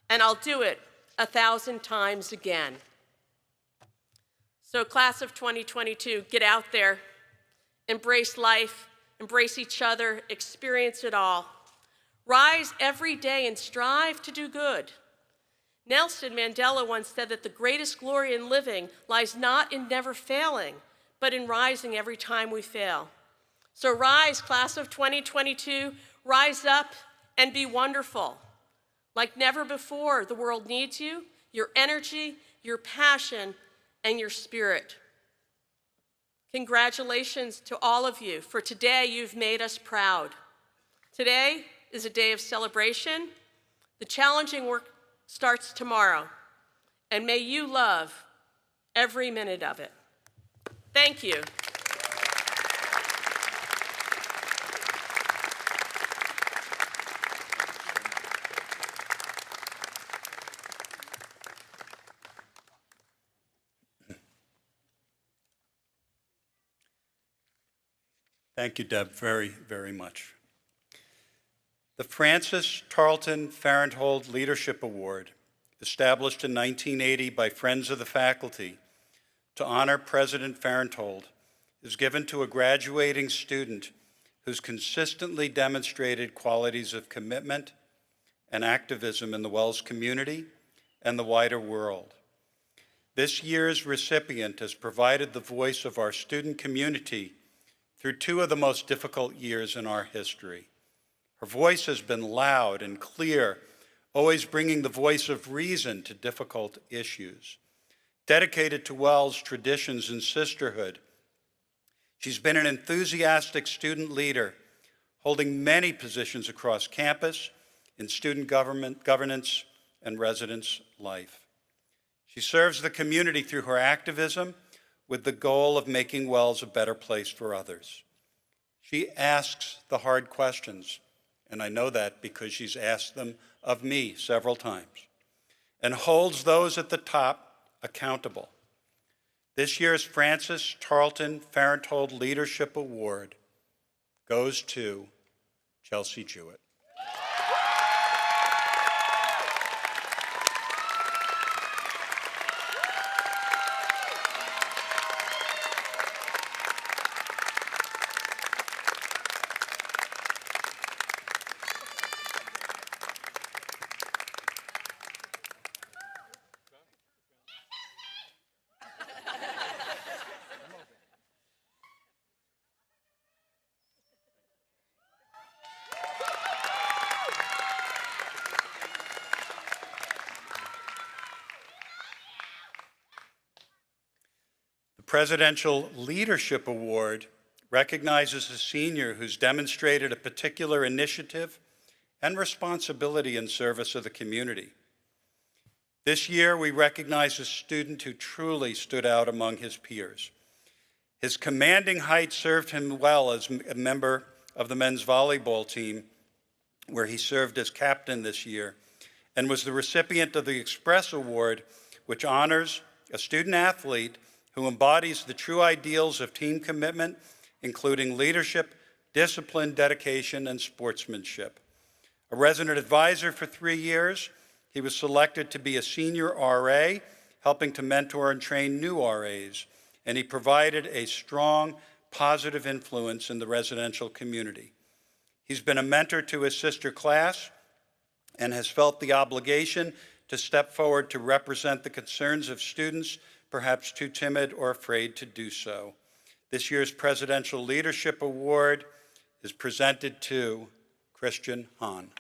H: and I'll do it 1,000 times again. So, class of 2022, get out there, embrace life, embrace each other, experience it all. Rise every day and strive to do good. Nelson Mandela once said that the greatest glory in living lies not in never failing, but in rising every time we fail. So rise, class of 2022, rise up and be wonderful. Like never before, the world needs you, your energy, your passion, and your spirit. Congratulations to all of you, for today you've made us proud. Today is a day of celebration. The challenging work starts tomorrow, and may you love every minute of it. Thank you.
B: Thank you, Deb, very, very much. The Francis Tarleton Farenthold Leadership Award, established in 1980 by Friends of the Faculty to honor President Farenthold, is given to a graduating student who's consistently demonstrated qualities of commitment and activism in the Wells community and the wider world. This year's recipient has provided the voice of our student community through two of the most difficult years in our history. Her voice has been loud and clear, always bringing the voice of reason to difficult issues. Dedicated to Wells' traditions and sisterhood, she's been an enthusiastic student leader, holding many positions across campus, in student governance, and residence life. She serves the community through her activism with the goal of making Wells a better place for others. She asks the hard questions, and I know that because she's asked them of me several times, and holds those at the top accountable. This year's Francis Tarleton Farenthold Leadership Award goes to Chelsea Jewett. Presidential Leadership Award recognizes a senior who's demonstrated a particular initiative and responsibility in service of the community. This year, we recognize a student who truly stood out among his peers. His commanding height served him well as a member of the men's volleyball team where he served as captain this year, and was the recipient of the Express Award, which honors a student athlete who embodies the true ideals of team commitment, including leadership, discipline, dedication, and sportsmanship. A resident advisor for 3 years, he was selected to be a senior RA, helping to mentor and train new RAs, and he provided a strong, positive influence in the residential community. He's been a mentor to his sister class and has felt the obligation to step forward to represent the concerns of students perhaps too timid or afraid to do so. This year's Presidential Leadership Award is presented to Christian Hahn.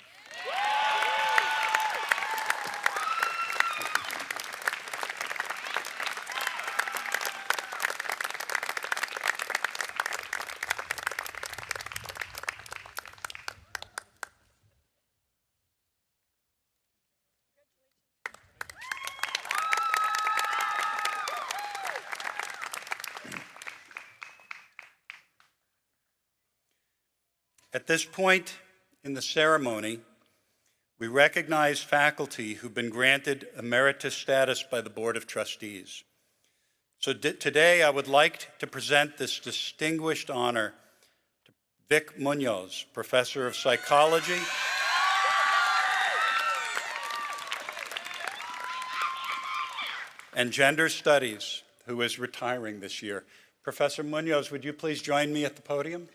B: At this point in the ceremony, we recognize faculty who've been granted emeritus status by the Board of Trustees. So today I would like to present this distinguished honor to Vic Munoz, Professor of Psychology and Gender Studies, who is retiring this year. Professor Munoz, would you please join me at the podium?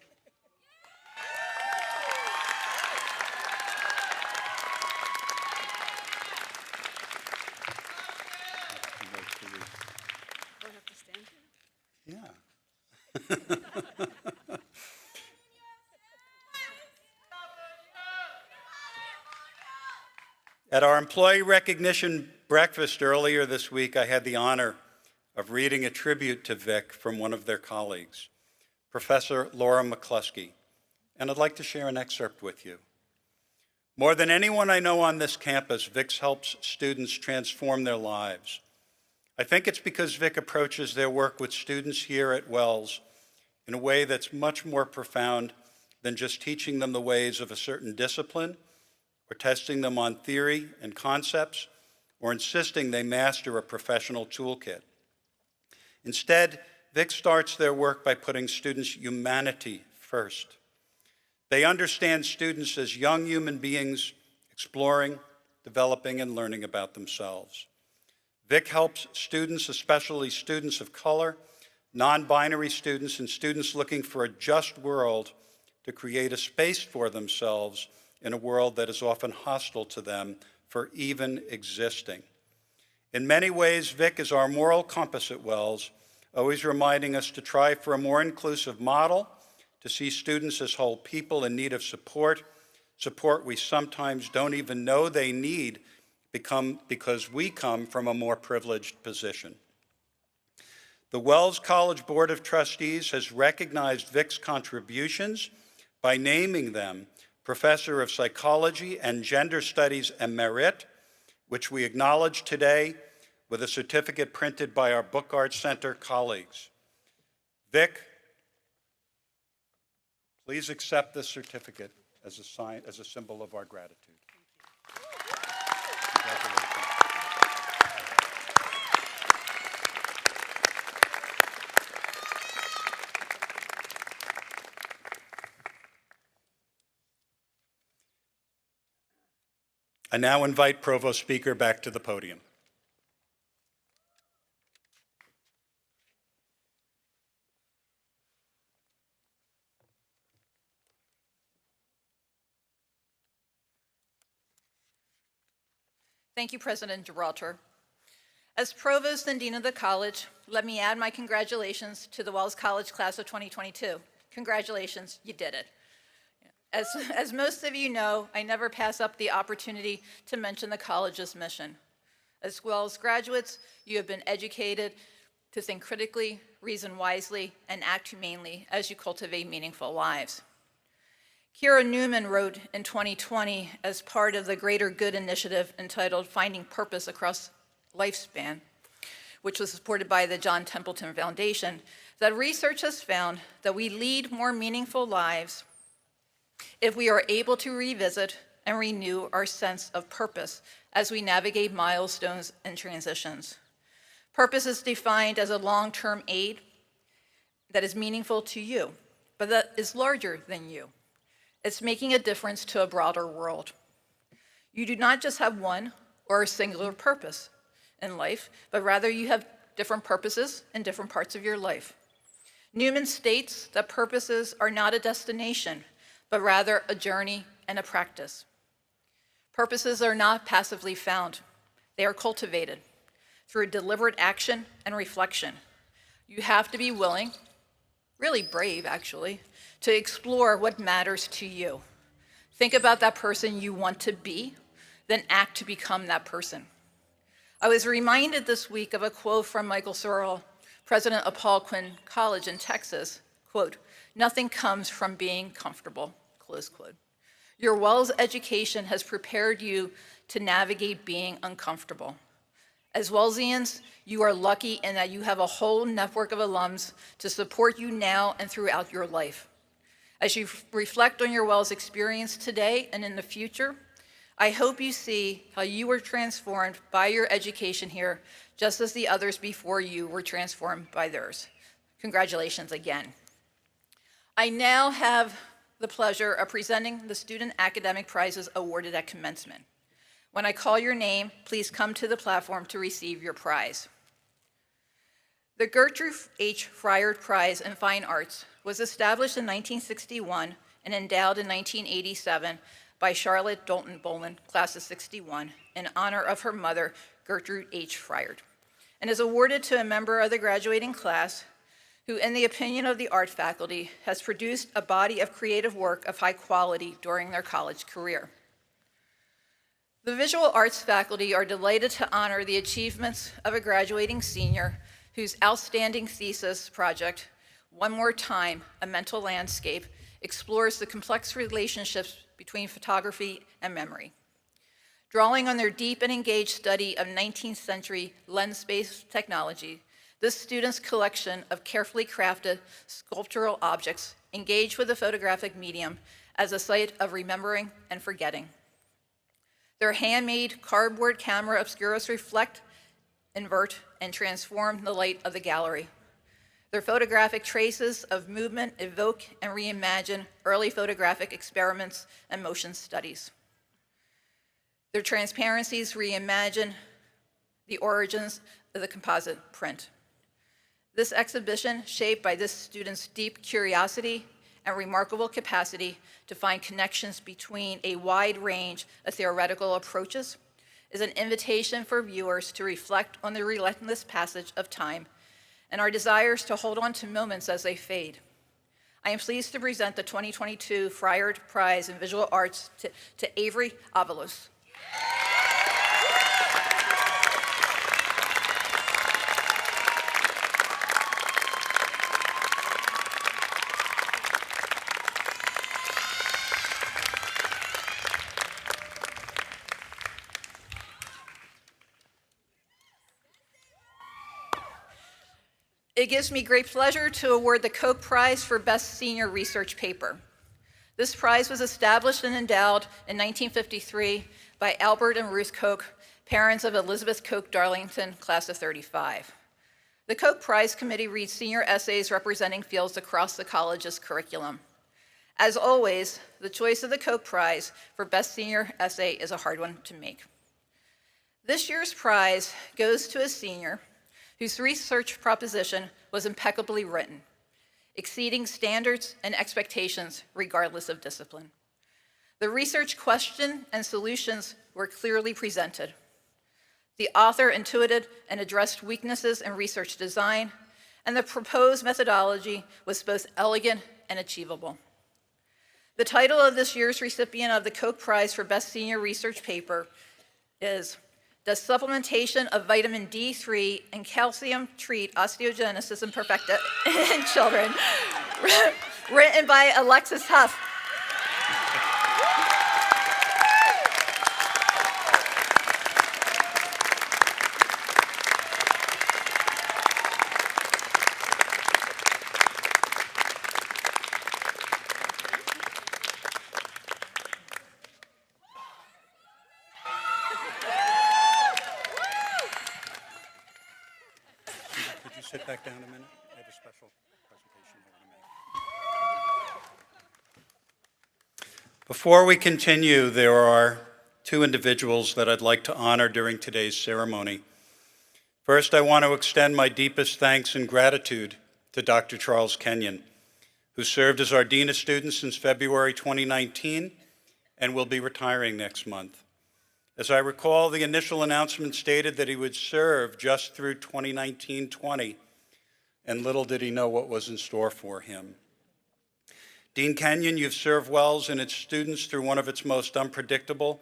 B: At our employee recognition breakfast earlier this week, I had the honor of reading a tribute to Vic from one of their colleagues, Professor Laura McCluskey, and I'd like to share an excerpt with you. More than anyone I know on this campus, Vic helps students transform their lives. I think it's because Vic approaches their work with students here at Wells in a way that's much more profound than just teaching them the ways of a certain discipline, or testing them on theory and concepts, or insisting they master a professional toolkit. Instead, Vic starts their work by putting students' humanity first. They understand students as young human beings exploring, developing, and learning about themselves. Vic helps students, especially students of color, non-binary students, and students looking for a just world, to create a space for themselves in a world that is often hostile to them for even existing. In many ways, Vic is our moral compass at Wells, always reminding us to try for a more inclusive model, to see students as whole people in need of support we sometimes don't even know they need because we come from a more privileged position. The Wells College Board of Trustees has recognized Vic's contributions by naming them Professor of Psychology and Gender Studies Emerit, which we acknowledge today with a certificate printed by our Book Arts Center colleagues. Vic, please accept this certificate as a symbol of our gratitude. Congratulations. I now invite Provost Speaker back to the podium.
I: Thank you, President Gibraltar. As Provost and Dean of the College, let me add my congratulations to the Wells College class of 2022. Congratulations, you did it. As most of you know, I never pass up the opportunity to mention the college's mission. As Wells graduates, you have been educated to think critically, reason wisely, and act humanely as you cultivate meaningful lives. Kira Newman wrote in 2020 as part of the Greater Good initiative entitled Finding Purpose Across Lifespan, which was supported by the John Templeton Foundation, that research has found that we lead more meaningful lives if we are able to revisit and renew our sense of purpose as we navigate milestones and transitions. Purpose is defined as a long-term aid that is meaningful to you, but that is larger than you. It's making a difference to a broader world. You do not just have one or a singular purpose in life, but rather you have different purposes in different parts of your life. Newman states that purposes are not a destination, but rather a journey and a practice. Purposes are not passively found. They are cultivated through deliberate action and reflection. You have to be willing, really brave actually, to explore what matters to you. Think about that person you want to be, then act to become that person. I was reminded this week of a quote from Michael Searle, president of Paul Quinn College in Texas, quote, "Nothing comes from being comfortable," close quote. Your Wells education has prepared you to navigate being uncomfortable. As Wellsians, you are lucky in that you have a whole network of alums to support you now and throughout your life. As you reflect on your Wells experience today and in the future, I hope you see how you were transformed by your education here, just as the others before you were transformed by theirs. Congratulations again. I now have the pleasure of presenting the Student Academic Prizes awarded at commencement. When I call your name, please come to the platform to receive your prize. The Gertrude H. Friard Prize in Fine Arts was established in 1961 and endowed in 1987 by Charlotte Dalton Boland, class of '61, in honor of her mother, Gertrude H. Friard, and is awarded to a member of the graduating class who, in the opinion of the art faculty, has produced a body of creative work of high quality during their college career. The visual arts faculty are delighted to honor the achievements of a graduating senior whose outstanding thesis project, One More Time, A Mental Landscape, explores the complex relationships between photography and memory. Drawing on their deep and engaged study of 19th century lens-based technology, this student's collection of carefully crafted sculptural objects engage with the photographic medium as a site of remembering and forgetting. Their handmade cardboard camera obscuros reflect, invert, and transform the light of the gallery. Their photographic traces of movement evoke and reimagine early photographic experiments and motion studies. Their transparencies reimagine the origins of the composite print. This exhibition, shaped by this student's deep curiosity and remarkable capacity to find connections between a wide range of theoretical approaches, is an invitation for viewers to reflect on the relentless passage of time and our desires to hold on to moments as they fade. I am pleased to present the 2022 Friard Prize in Visual Arts to Avery Avalos. It gives me great pleasure to award the Koch Prize for Best Senior Research Paper. This prize was established and endowed in 1953 by Albert and Ruth Koch, parents of Elizabeth Koch Darlington, class of '35. The Koch Prize Committee reads senior essays representing fields across the college's curriculum. As always, the choice of the Koch Prize for Best Senior Essay is a hard one to make. This year's prize goes to a senior whose research proposition was impeccably written, exceeding standards and expectations regardless of discipline. The research question and solutions were clearly presented. The author intuited and addressed weaknesses in research design, and the proposed methodology was both elegant and achievable. The title of this year's recipient of the Koch Prize for Best Senior Research Paper is "Does supplementation of vitamin D3 and calcium treat osteogenesis imperfecta in children?" Written by Alexis Huff.
B: sit back down a minute? I have a special presentation I want to make. Before we continue, there are two individuals that I'd like to honor during today's ceremony. First, I want to extend my deepest thanks and gratitude to Dr. Charles Kenyon, who served as our Dean of Students since February 2019 and will be retiring next month. As I recall, the initial announcement stated that he would serve just through 2019-20, and little did he know what was in store for him. Dean Kenyon, you've served Wells and its students through one of its most unpredictable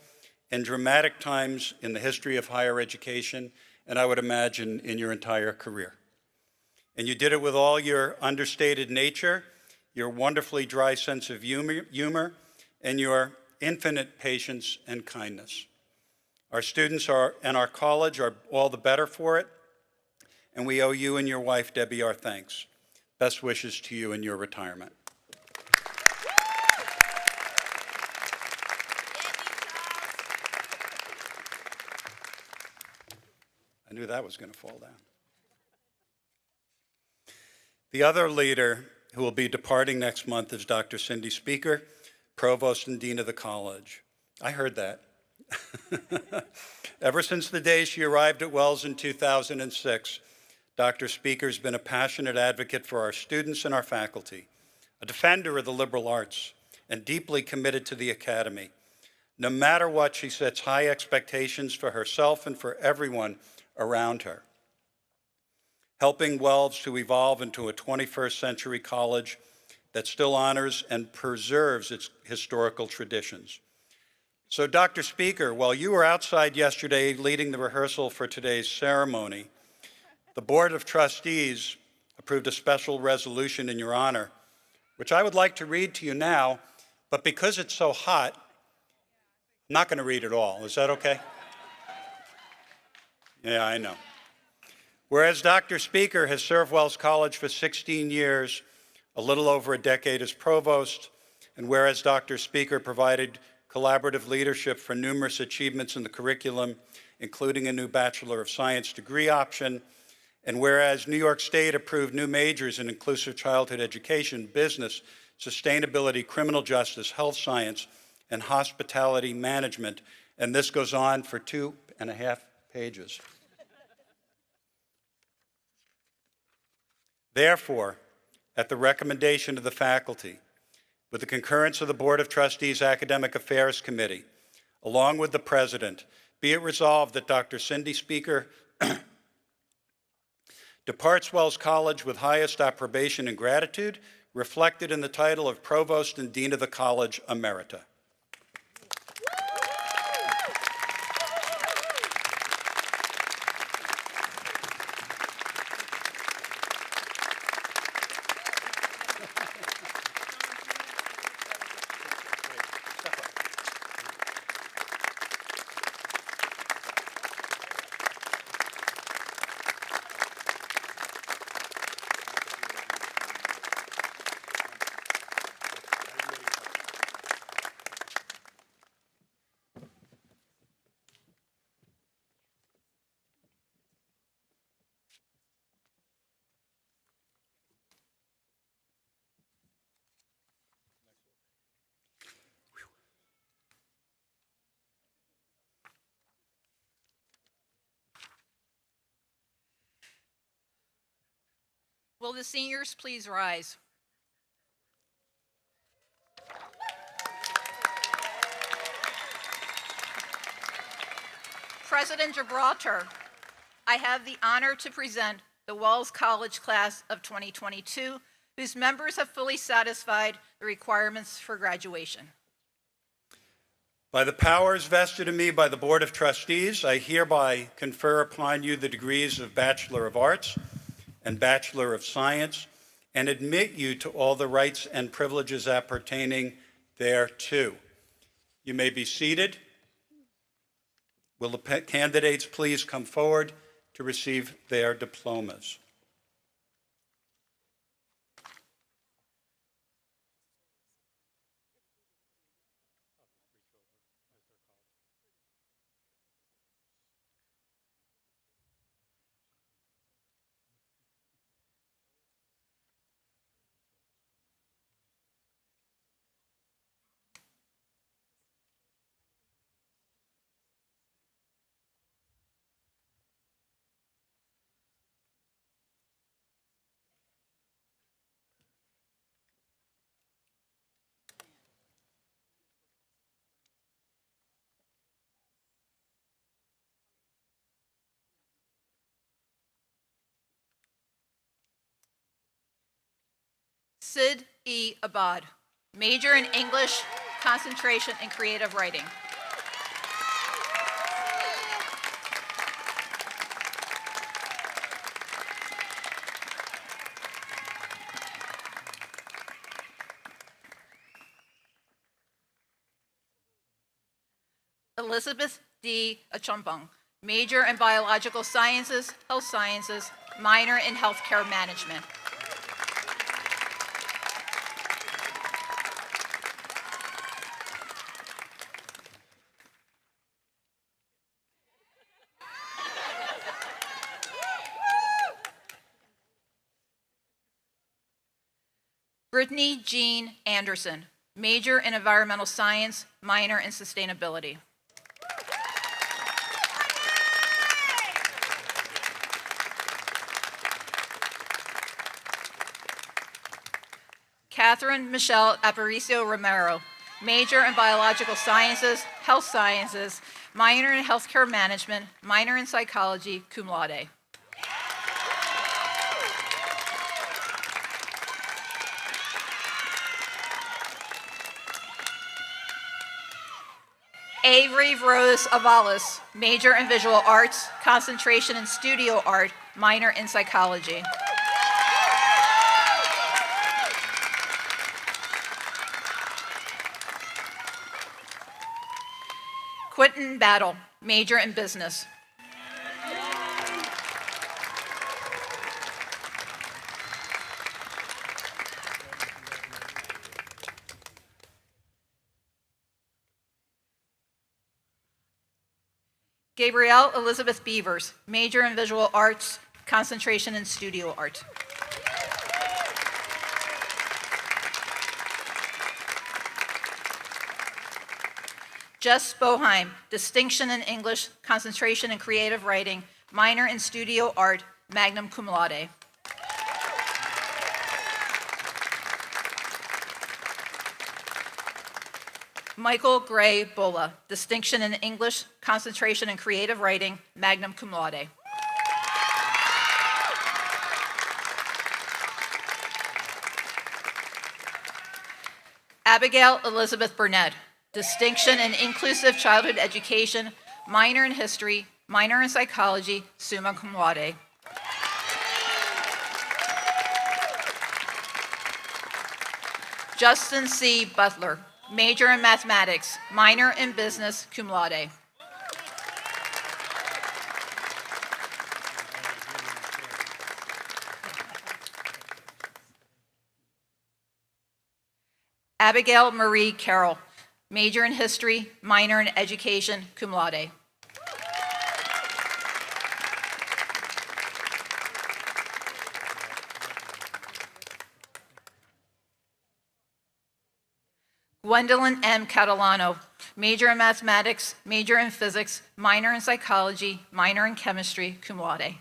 B: and dramatic times in the history of higher education, and I would imagine in your entire career. And you did it with all your understated nature, your wonderfully dry sense of humor, and your infinite patience and kindness. Our students and our college are all the better for it, and we owe you and your wife, Debbie, our thanks. Best wishes to you in your retirement. I knew that was going to fall down. The other leader who will be departing next month is Dr. Cindy Speaker, Provost and Dean of the College. I heard that. Ever since the day she arrived at Wells in 2006, Dr. Speaker's been a passionate advocate for our students and our faculty, a defender of the liberal arts, and deeply committed to the academy. No matter what, she sets high expectations for herself and for everyone around her, helping Wells to evolve into a 21st century college that still honors and preserves its historical traditions. So, Dr. Speaker, while you were outside yesterday leading the rehearsal for today's ceremony, the Board of Trustees approved a special resolution in your honor, which I would like to read to you now, but because it's so hot, I'm not going to read it all. Is that okay? Yeah, I know. Whereas Dr. Speaker has served Wells College for 16 years, a little over a decade as provost, and whereas Dr. Speaker provided collaborative leadership for numerous achievements in the curriculum, including a new Bachelor of Science degree option, and whereas New York State approved new majors in inclusive childhood education, business, sustainability, criminal justice, health science, and hospitality management, and this goes on for 2.5 pages. Therefore, at the recommendation of the faculty, with the concurrence of the Board of Trustees Academic Affairs Committee, along with the President, be it resolved that Dr. Cindy Speaker departs Wells College with highest approbation and gratitude, reflected in the title of Provost and Dean of the College Emerita.
I: Will the seniors please rise? President Gibraltar, I have the honor to present the Wells College Class of 2022, whose members have fully satisfied the requirements for graduation.
B: By the powers vested in me by the Board of Trustees, I hereby confer upon you the degrees of Bachelor of Arts and Bachelor of Science, and admit you to all the rights and privileges appertaining thereto. You may be seated. Will the candidates please come forward to receive their diplomas?
I: Sid E. Abad, major in English, concentration in creative writing. Elizabeth D. Achumbung, major in biological sciences, health sciences, minor in healthcare management. Brittany Jean Anderson, major in environmental science, minor in sustainability. Catherine Michelle Aparicio Romero, major in biological sciences, health sciences, minor in healthcare management, minor in psychology, cum laude. Avery Rose Avalos, major in visual arts, concentration in studio art, minor in psychology. Quentin Battle, major in business. Gabrielle Elizabeth Beavers, major in visual arts, concentration in studio art. Jess Boheim, distinction in English, concentration in creative writing, minor in studio art, magna cum laude. Michael Gray Bola, distinction in English, concentration in creative writing, magna cum laude. Abigail Elizabeth Burnett, distinction in inclusive childhood education, minor in history, minor in psychology, summa cum laude. Justin C. Butler, major in mathematics, minor in business, cum laude. Abigail Marie Carroll, major in history, minor in education, cum laude. Gwendolyn M. Catalano, major in mathematics, major in physics, minor in psychology, minor in chemistry, cum laude.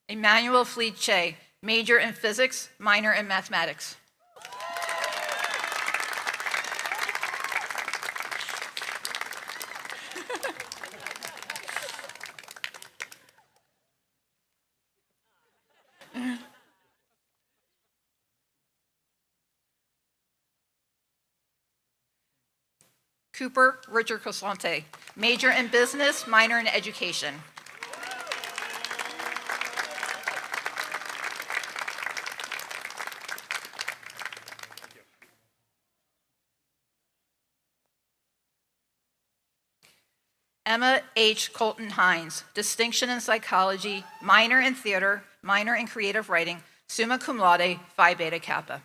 I: Emmanuel Fleet Che, major in physics, minor in mathematics. Cooper Richard Cosante, major in business, minor in education. Emma H. Colton Hines, distinction in psychology, minor in theater, minor in creative writing, summa cum laude, Phi Beta Kappa.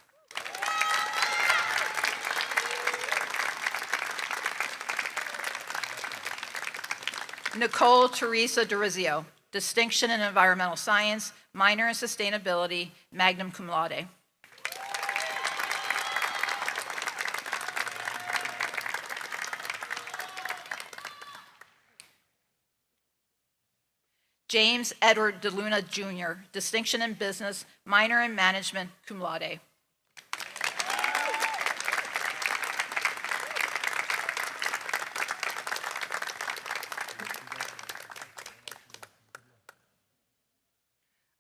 I: Nicole Teresa DeRizio, distinction in environmental science, minor in sustainability, magna cum laude. James Edward DeLuna Jr., distinction in business, minor in management, cum laude.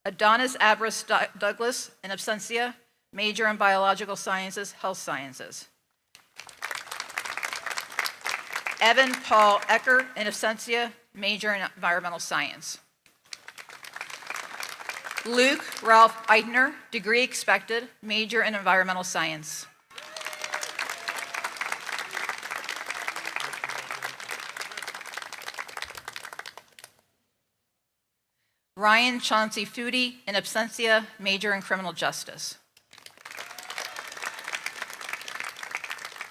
I: Adonis Abras Douglas, in absentia, major in biological sciences, health sciences. Evan Paul Ecker, in absentia, major in environmental science. Luke Ralph Eitner, degree expected, major in environmental science. Ryan Chauncey Foodie, in absentia, major in criminal justice.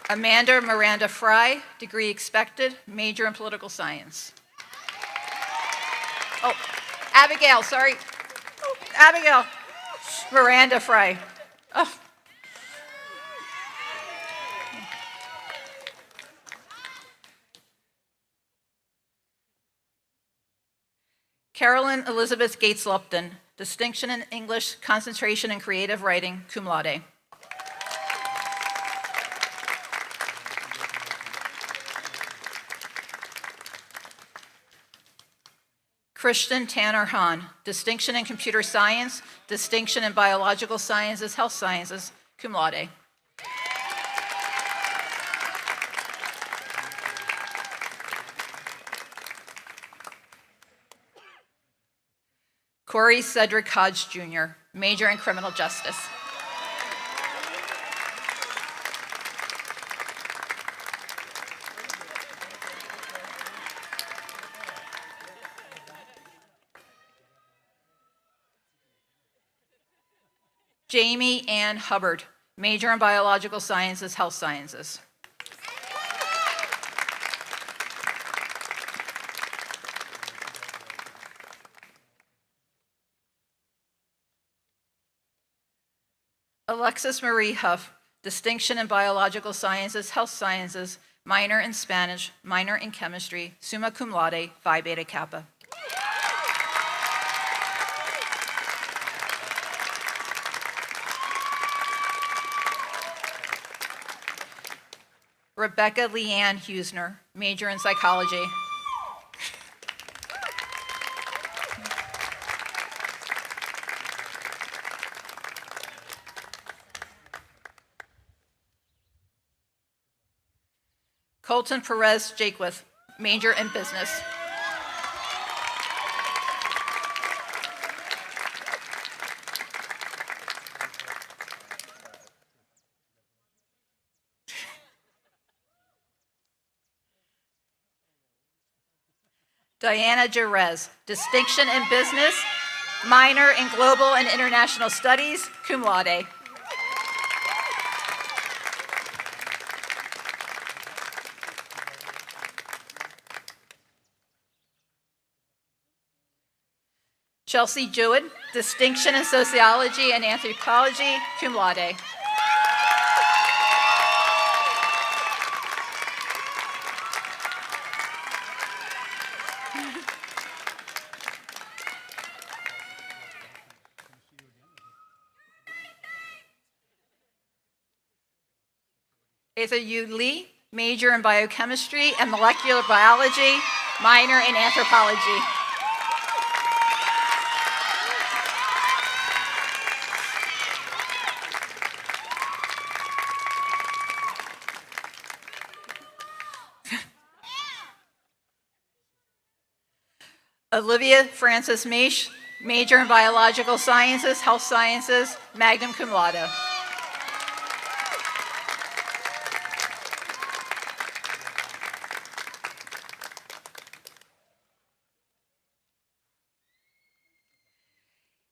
I: Amanda Miranda Fry, degree expected, major in political science. Oh, Abigail, sorry. Oh, Abigail. Miranda Fry. Oh. Carolyn Elizabeth Gates Lupton, distinction in English, concentration in creative writing, cum laude. Christian Tanner Hahn, distinction in computer science, distinction in biological sciences, health sciences, cum laude. Corey Cedric Hodge Jr., major in criminal justice. Jamie Ann Hubbard, major in biological sciences, health sciences. Alexis Marie Huff, distinction in biological sciences, health sciences, minor in Spanish, minor in chemistry, summa cum laude, Phi Beta Kappa. Rebecca Leanne Husner, major in psychology. Colton Perez Jakewith, major in business. Diana Jerez, distinction in business, minor in global and international studies, cum laude. Chelsea Jewett, distinction in sociology and anthropology, cum laude. Asa Yu Lee, major in biochemistry and molecular biology, minor in anthropology. Olivia Frances Maish, major in biological sciences, health sciences, magna cum laude.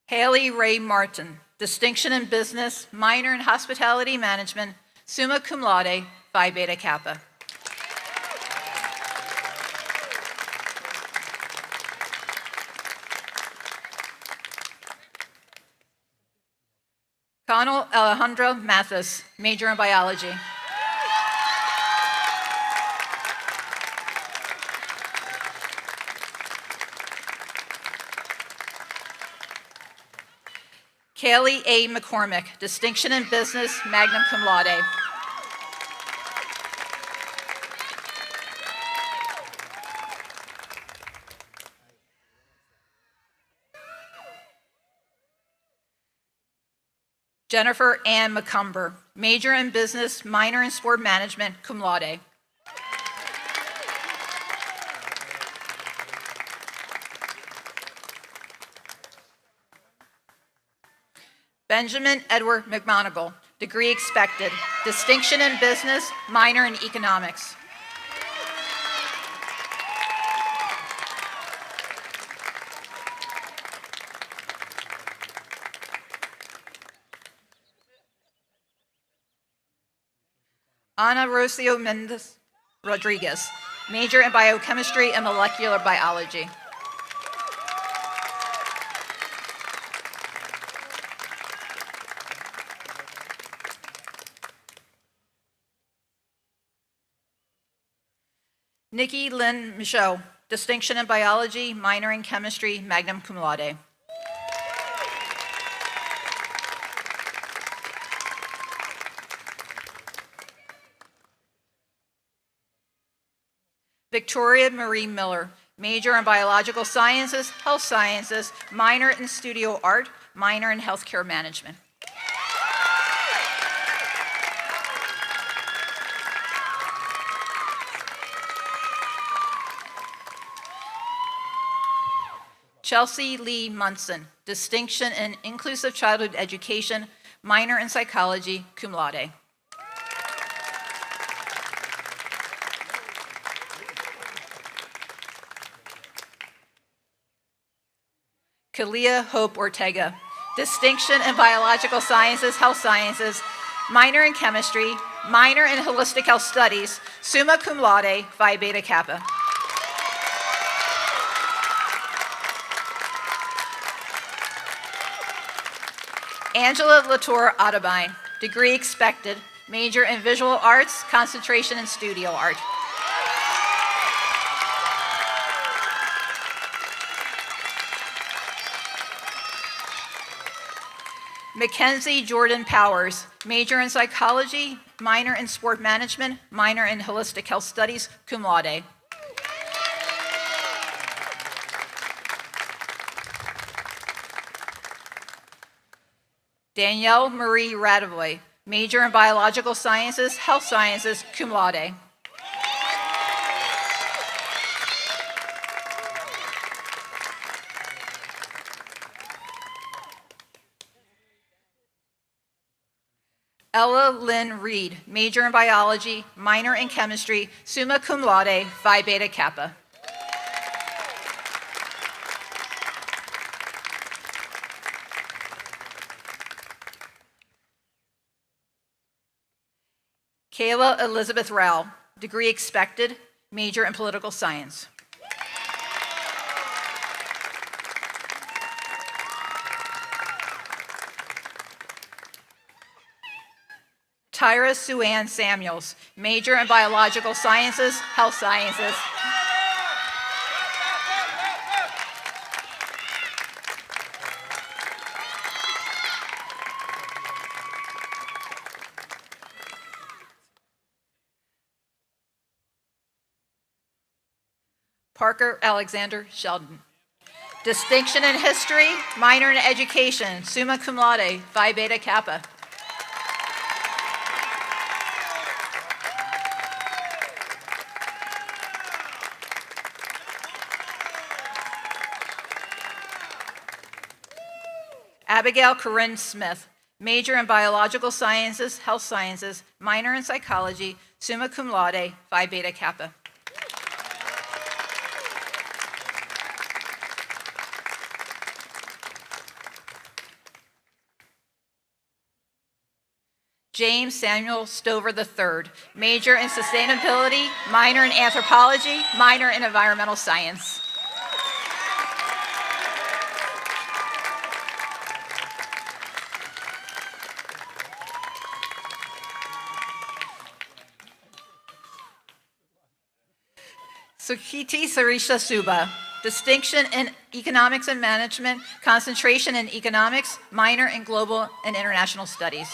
I: Haley Ray Martin, distinction in business, minor in hospitality management, summa cum laude, Phi Beta Kappa. Connell Alejandro Mathis, major in biology. Kaylee A. McCormick, distinction in business, magna cum laude. Jennifer Ann McCumber, major in business, minor in sport management, cum laude. Benjamin Edward McMonigal, degree expected, distinction in business, minor in economics. Ana Rocio Mendez Rodriguez, major in biochemistry and molecular biology. Nikki Lynn Michaud, distinction in biology, minor in chemistry, magna cum laude. Victoria Marie Miller, major in biological sciences, health sciences, minor in studio art, minor in healthcare management. Chelsea Lee Munson, distinction in inclusive childhood education, minor in psychology, cum laude. Kalia Hope Ortega, distinction in biological sciences, health sciences, minor in chemistry, minor in holistic health studies, summa cum laude, Phi Beta Kappa. Angela Latour Otterbein, degree expected, major in visual arts, concentration in studio art. Mackenzie Jordan Powers, major in psychology, minor in sport management, minor in holistic health studies, cum laude. Danielle Marie Radovoy, major in biological sciences, health sciences, cum laude. Ella Lynn Reed, major in biology, minor in chemistry, summa cum laude, Phi Beta Kappa. Kayla Elizabeth Rowell, degree expected, major in political science. Tyra Suann Samuels, major in biological sciences, health sciences. Parker Alexander Sheldon, distinction in history, minor in education, summa cum laude, Phi Beta Kappa. Abigail Corinne Smith, major in biological sciences, health sciences, minor in psychology, summa cum laude, Phi Beta Kappa. James Samuel Stover III, major in sustainability, minor in anthropology, minor in environmental science. Sukiti Sarisha Suba, distinction in economics and management, concentration in economics, minor in global and international studies.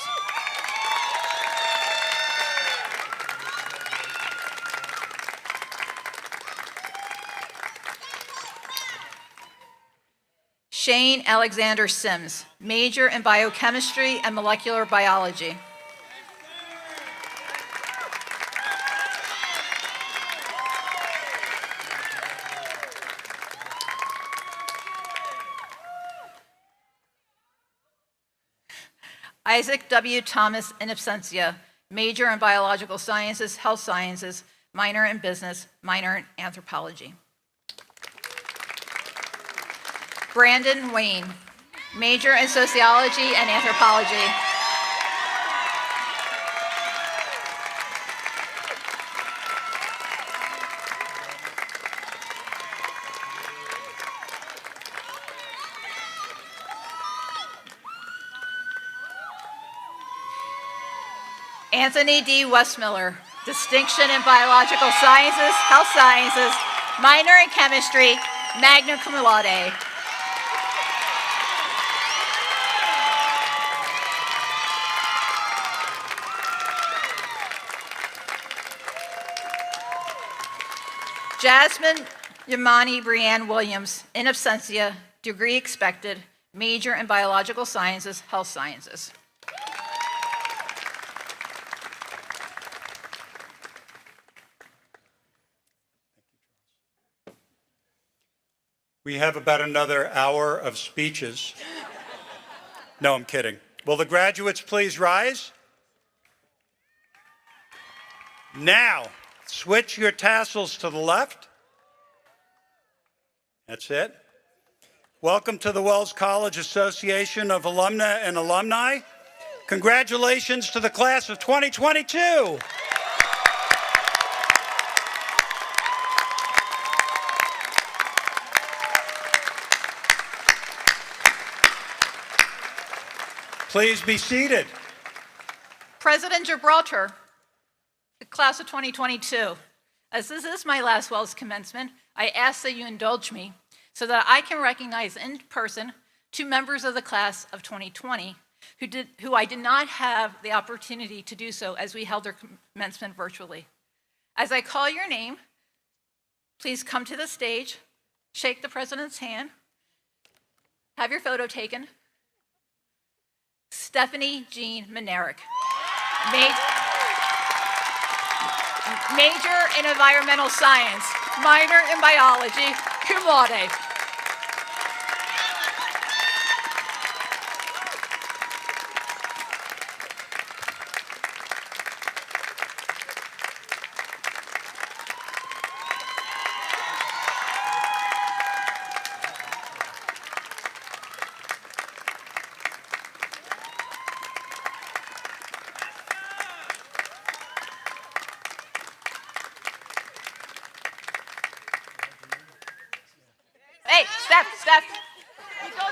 I: Shane Alexander Sims, major in biochemistry and molecular biology. Isaac W. Thomas in absentia, major in biological sciences, health sciences, minor in business, minor in anthropology. Brandon Wayne, major in sociology and anthropology. Anthony D. Westmiller, distinction in biological sciences, health sciences, minor in chemistry, magna cum laude. Jasmine Yamani Brianne Williams, in absentia, degree expected, major in biological sciences, health sciences.
B: We have about another hour of speeches. No, I'm kidding. Will the graduates please rise? Now, switch your tassels to the left. That's it. Welcome to the Wells College Association of Alumna and Alumni. Congratulations to the class of 2022. Please be seated.
I: President Gibraltar, the class of 2022, as this is my last Wells commencement, I ask that you indulge me so that I can recognize in person 2 members of the class of 2020 who I did not have the opportunity to do so as we held our commencement virtually. As I call your name, please come to the stage, shake the president's hand, have your photo taken. Stephanie Jean Manerick, major in environmental science, minor in biology, cum laude. Hey, Steph. You go down.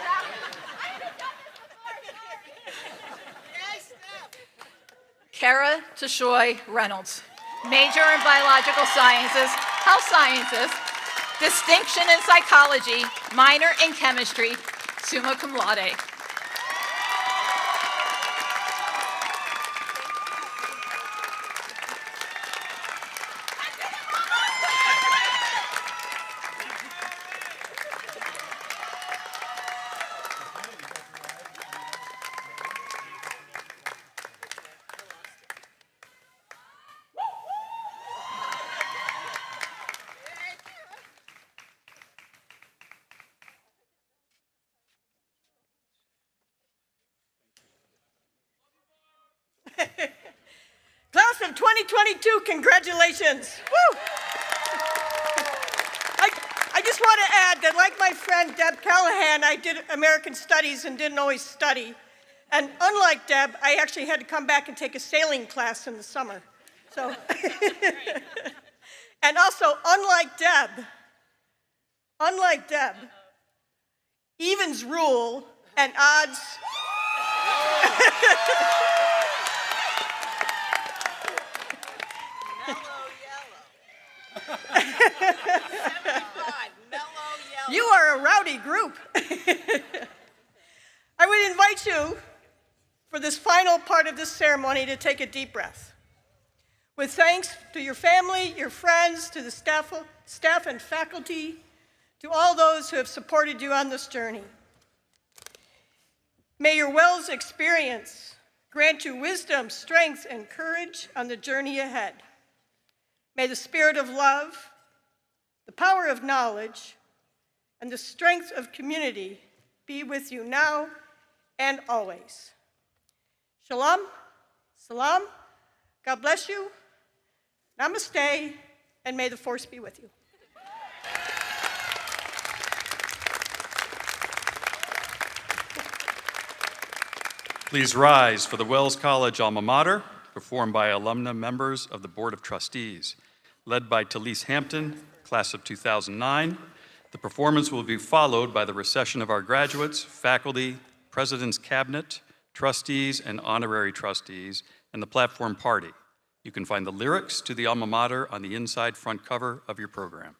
I: Kara Tashoy Reynolds, major in biological sciences, health sciences, distinction in psychology, minor in chemistry, summa cum laude.
D: Class of 2022, congratulations. Woo! I just want to add that, like my friend Deb Callahan, I did American Studies and didn't always study. And unlike Deb, I actually had to come back and take a sailing class in the summer. So, and also, unlike Deb, evens rule and odds. You are a rowdy group. I would invite you for this final part of this ceremony to take a deep breath. With thanks to your family, your friends, to the staff and faculty, to all those who have supported you on this journey. May your Wells experience grant you wisdom, strength, and courage on the journey ahead. May the spirit of love, the power of knowledge, and the strength of community be with you now and always. Shalom, salam, God bless you, namaste, and may the force be with you.
A: Please rise for the Wells College alma mater, performed by alumna members of the Board of Trustees. Led by Talise Hampton, class of 2009, the performance will be followed by the recession of our graduates, faculty, President's Cabinet, trustees, and honorary trustees, and the platform party. You can find the lyrics to the alma mater on the inside front cover of your program.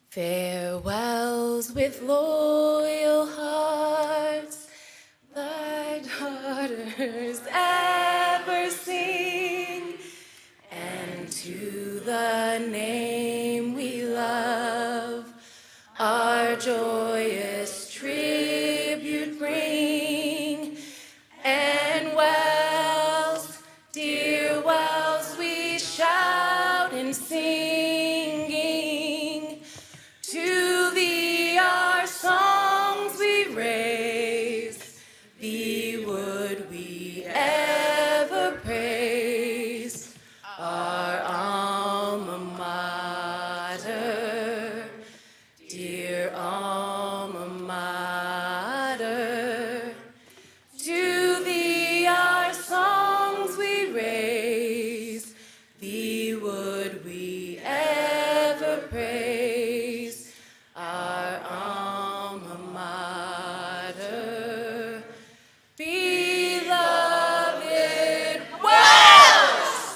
J: Farewells with loyal hearts, thy daughters ever sing, and to the name we love, our joyous tribute bring. And Wells, dear Wells, we shout and singing, to thee our songs we raise, thee would we ever praise, our alma mater, dear alma mater. To thee our songs we raise, thee would we ever praise, our alma mater, beloved Wells!